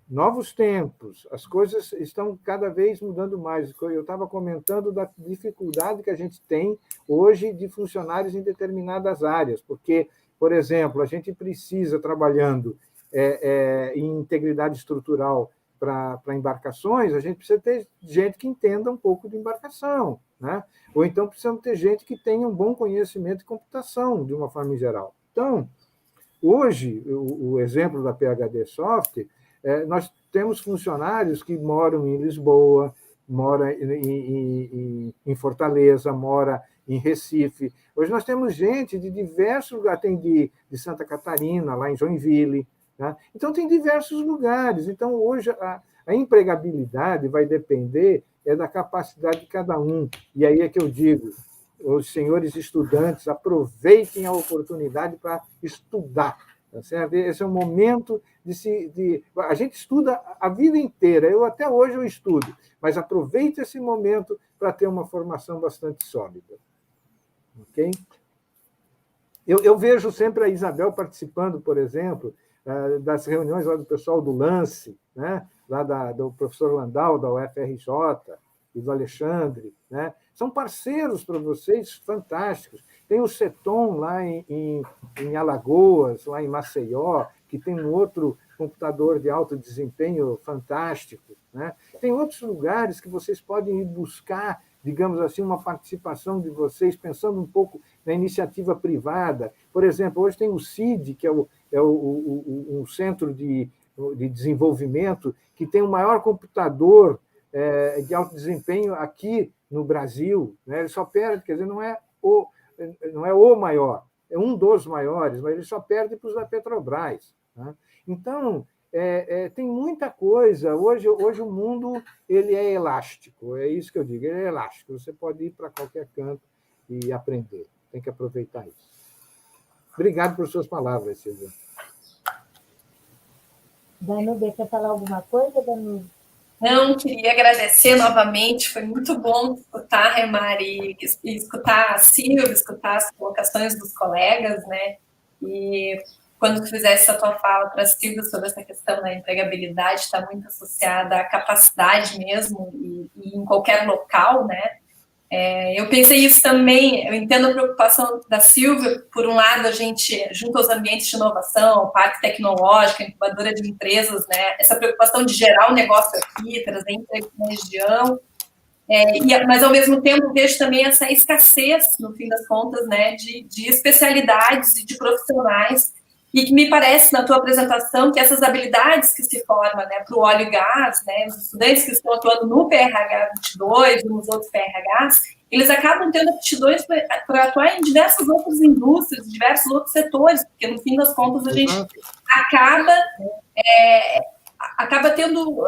novos tempos, as coisas estão cada vez mudando mais. Eu estava comentando da dificuldade que a gente tem hoje de funcionários em determinadas áreas, porque, por exemplo, a gente precisa, trabalhando em integridade estrutural para embarcações, a gente precisa ter gente que entenda um pouco de embarcação, né? Ou então precisamos ter gente que tenha um bom conhecimento de computação, de uma forma geral. Então, hoje, o exemplo da PhD Soft, nós temos funcionários que moram em Lisboa, moram em Fortaleza, moram em Recife. Hoje nós temos gente de diversos lugares, tem de Santa Catarina, lá em Joinville. Tá? Então, tem diversos lugares. Então, hoje, a empregabilidade vai depender da capacidade de cada um. E aí é que eu digo, os senhores estudantes, aproveitem a oportunidade para estudar. Tá certo? Esse é o momento a gente estuda a vida inteira, até hoje eu estudo, mas aproveite esse momento para ter uma formação bastante sólida. Ok? Eu vejo sempre a Isabel participando, por exemplo, das reuniões lá do pessoal do Lance, né? Lá do professor Landau, da UFRJ, e do Alexandre, né? São parceiros para vocês fantásticos. Tem o CETOM lá em Alagoas, lá em Maceió, que tem um outro computador de alto desempenho fantástico, né? Tem outros lugares que vocês podem ir buscar, digamos assim, uma participação de vocês, pensando um pouco na iniciativa privada. Por exemplo, hoje tem o CID, que é um centro de desenvolvimento, que tem o maior computador de alto desempenho aqui no Brasil, né? Ele só perde, quer dizer, não é o maior, é um dos maiores, mas ele só perde para os da Petrobras, né? Então, tem muita coisa. Hoje o mundo ele é elástico, é isso que eu digo, ele é elástico. Você pode ir para qualquer canto e aprender. Tem que aproveitar isso. Obrigado por suas palavras, Silvia. Danúbia, quer falar alguma coisa, Danúbia? Não, queria agradecer novamente, foi muito bom escutar, Raimar, e escutar a Silvia, escutar as colocações dos colegas, né? E quando tu fizesse a tua fala para a Silvia sobre essa questão da empregabilidade, está muito associada à capacidade mesmo, e em qualquer local, né? Eu pensei isso também, eu entendo a preocupação da Silvia, por um lado, a gente, junto aos ambientes de inovação, parque tecnológico, incubadora de empresas, né, essa preocupação de gerar um negócio aqui, trazer emprego na região, mas, ao mesmo tempo, vejo também essa escassez, no fim das contas, né, de especialidades e de profissionais, e que me parece, na tua apresentação, que essas habilidades que se formam, né, para o óleo e gás, né, os estudantes que estão atuando no PRH 22 e nos outros PRHs, eles acabam tendo aptidões para atuar em diversas outras indústrias, diversos outros setores, porque, no fim das contas, a gente acaba tendo...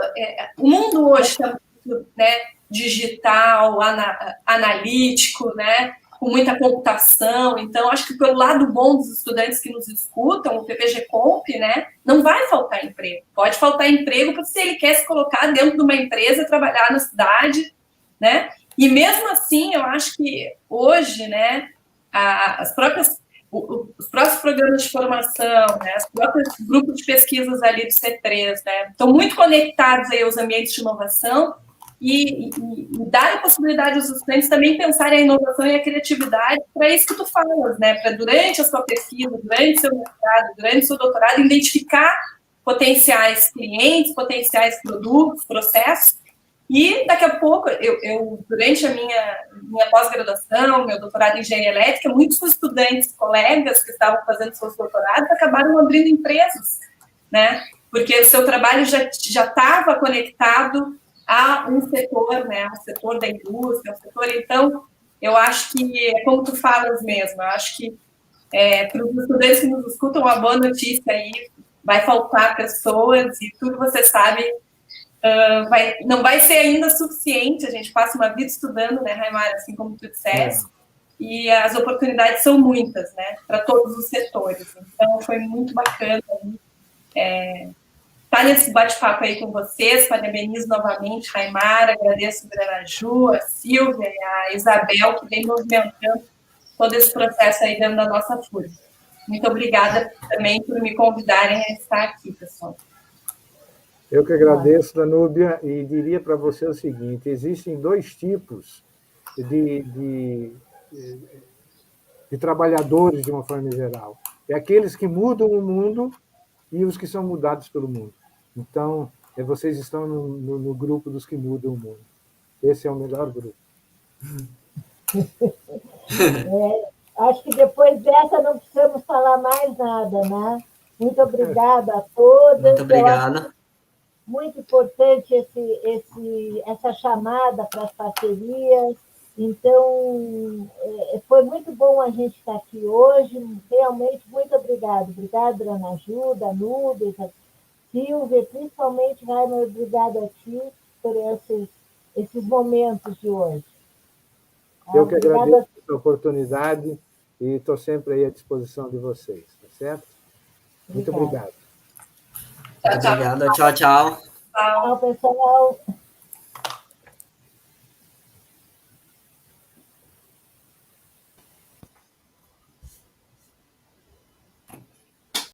o mundo hoje está muito, né, digital, analítico, né, com muita computação. Então, acho que pelo lado bom dos estudantes que nos escutam, o PPG Comp, né, não vai faltar emprego. Pode faltar emprego porque se ele quer se colocar dentro de uma empresa, trabalhar na cidade, né? E mesmo assim, eu acho que hoje, né, os próprios programas de formação, né, os próprios grupos de pesquisas ali do C3, né, estão muito conectados aí aos ambientes de inovação, e dar a possibilidade aos estudantes também pensarem a inovação e a criatividade para isso que tu falas, né? Para durante a sua pesquisa, durante o seu mestrado, durante o seu doutorado, identificar potenciais clientes, potenciais produtos, processos, e daqui a pouco, eu durante a minha pós-graduação, meu doutorado em engenharia elétrica, muitos estudantes, colegas que estavam fazendo seus doutorados, acabaram abrindo empresas, né? Porque o seu trabalho já estava conectado a um setor, né, um setor da indústria, um setor, então, eu acho que é como tu falas mesmo, eu acho que para os estudantes que nos escutam, uma boa notícia aí, vai faltar pessoas, e tudo você sabe, não vai ser ainda suficiente, a gente passa uma vida estudando, né, Raimar, assim como tu disseste, e as oportunidades são muitas, né, para todos os setores, então foi muito bacana, estar nesse bate-papo aí com vocês. Parabenizo novamente, Raimar, agradeço a Adriana Ju, a Silvia e a Isabel, que vem movimentando todo esse processo aí dentro da nossa FURB. Muito obrigada também por me convidarem a estar aqui, pessoal. Eu que agradeço, Danúbia, e diria para você o seguinte: existem dois tipos de trabalhadores, de uma forma geral. É aqueles que mudam o mundo e os que são mudados pelo mundo. Então, vocês estão no grupo dos que mudam o mundo. Esse é o melhor grupo. Acho que depois dessa não precisamos falar mais nada, né? Muito obrigada a todos. Muito obrigada. Muito importante essa chamada para as parcerias. Então, foi muito bom a gente estar aqui hoje. Realmente, muito obrigada. Obrigada, Ana Ju, Danúbia, Silvia, principalmente, Raimar, obrigada a ti por esses momentos de hoje. Eu que agradeço a oportunidade e estou sempre aí à disposição de vocês, tá certo? Muito obrigado. Obrigado, tchau, tchau. Tchau, pessoal.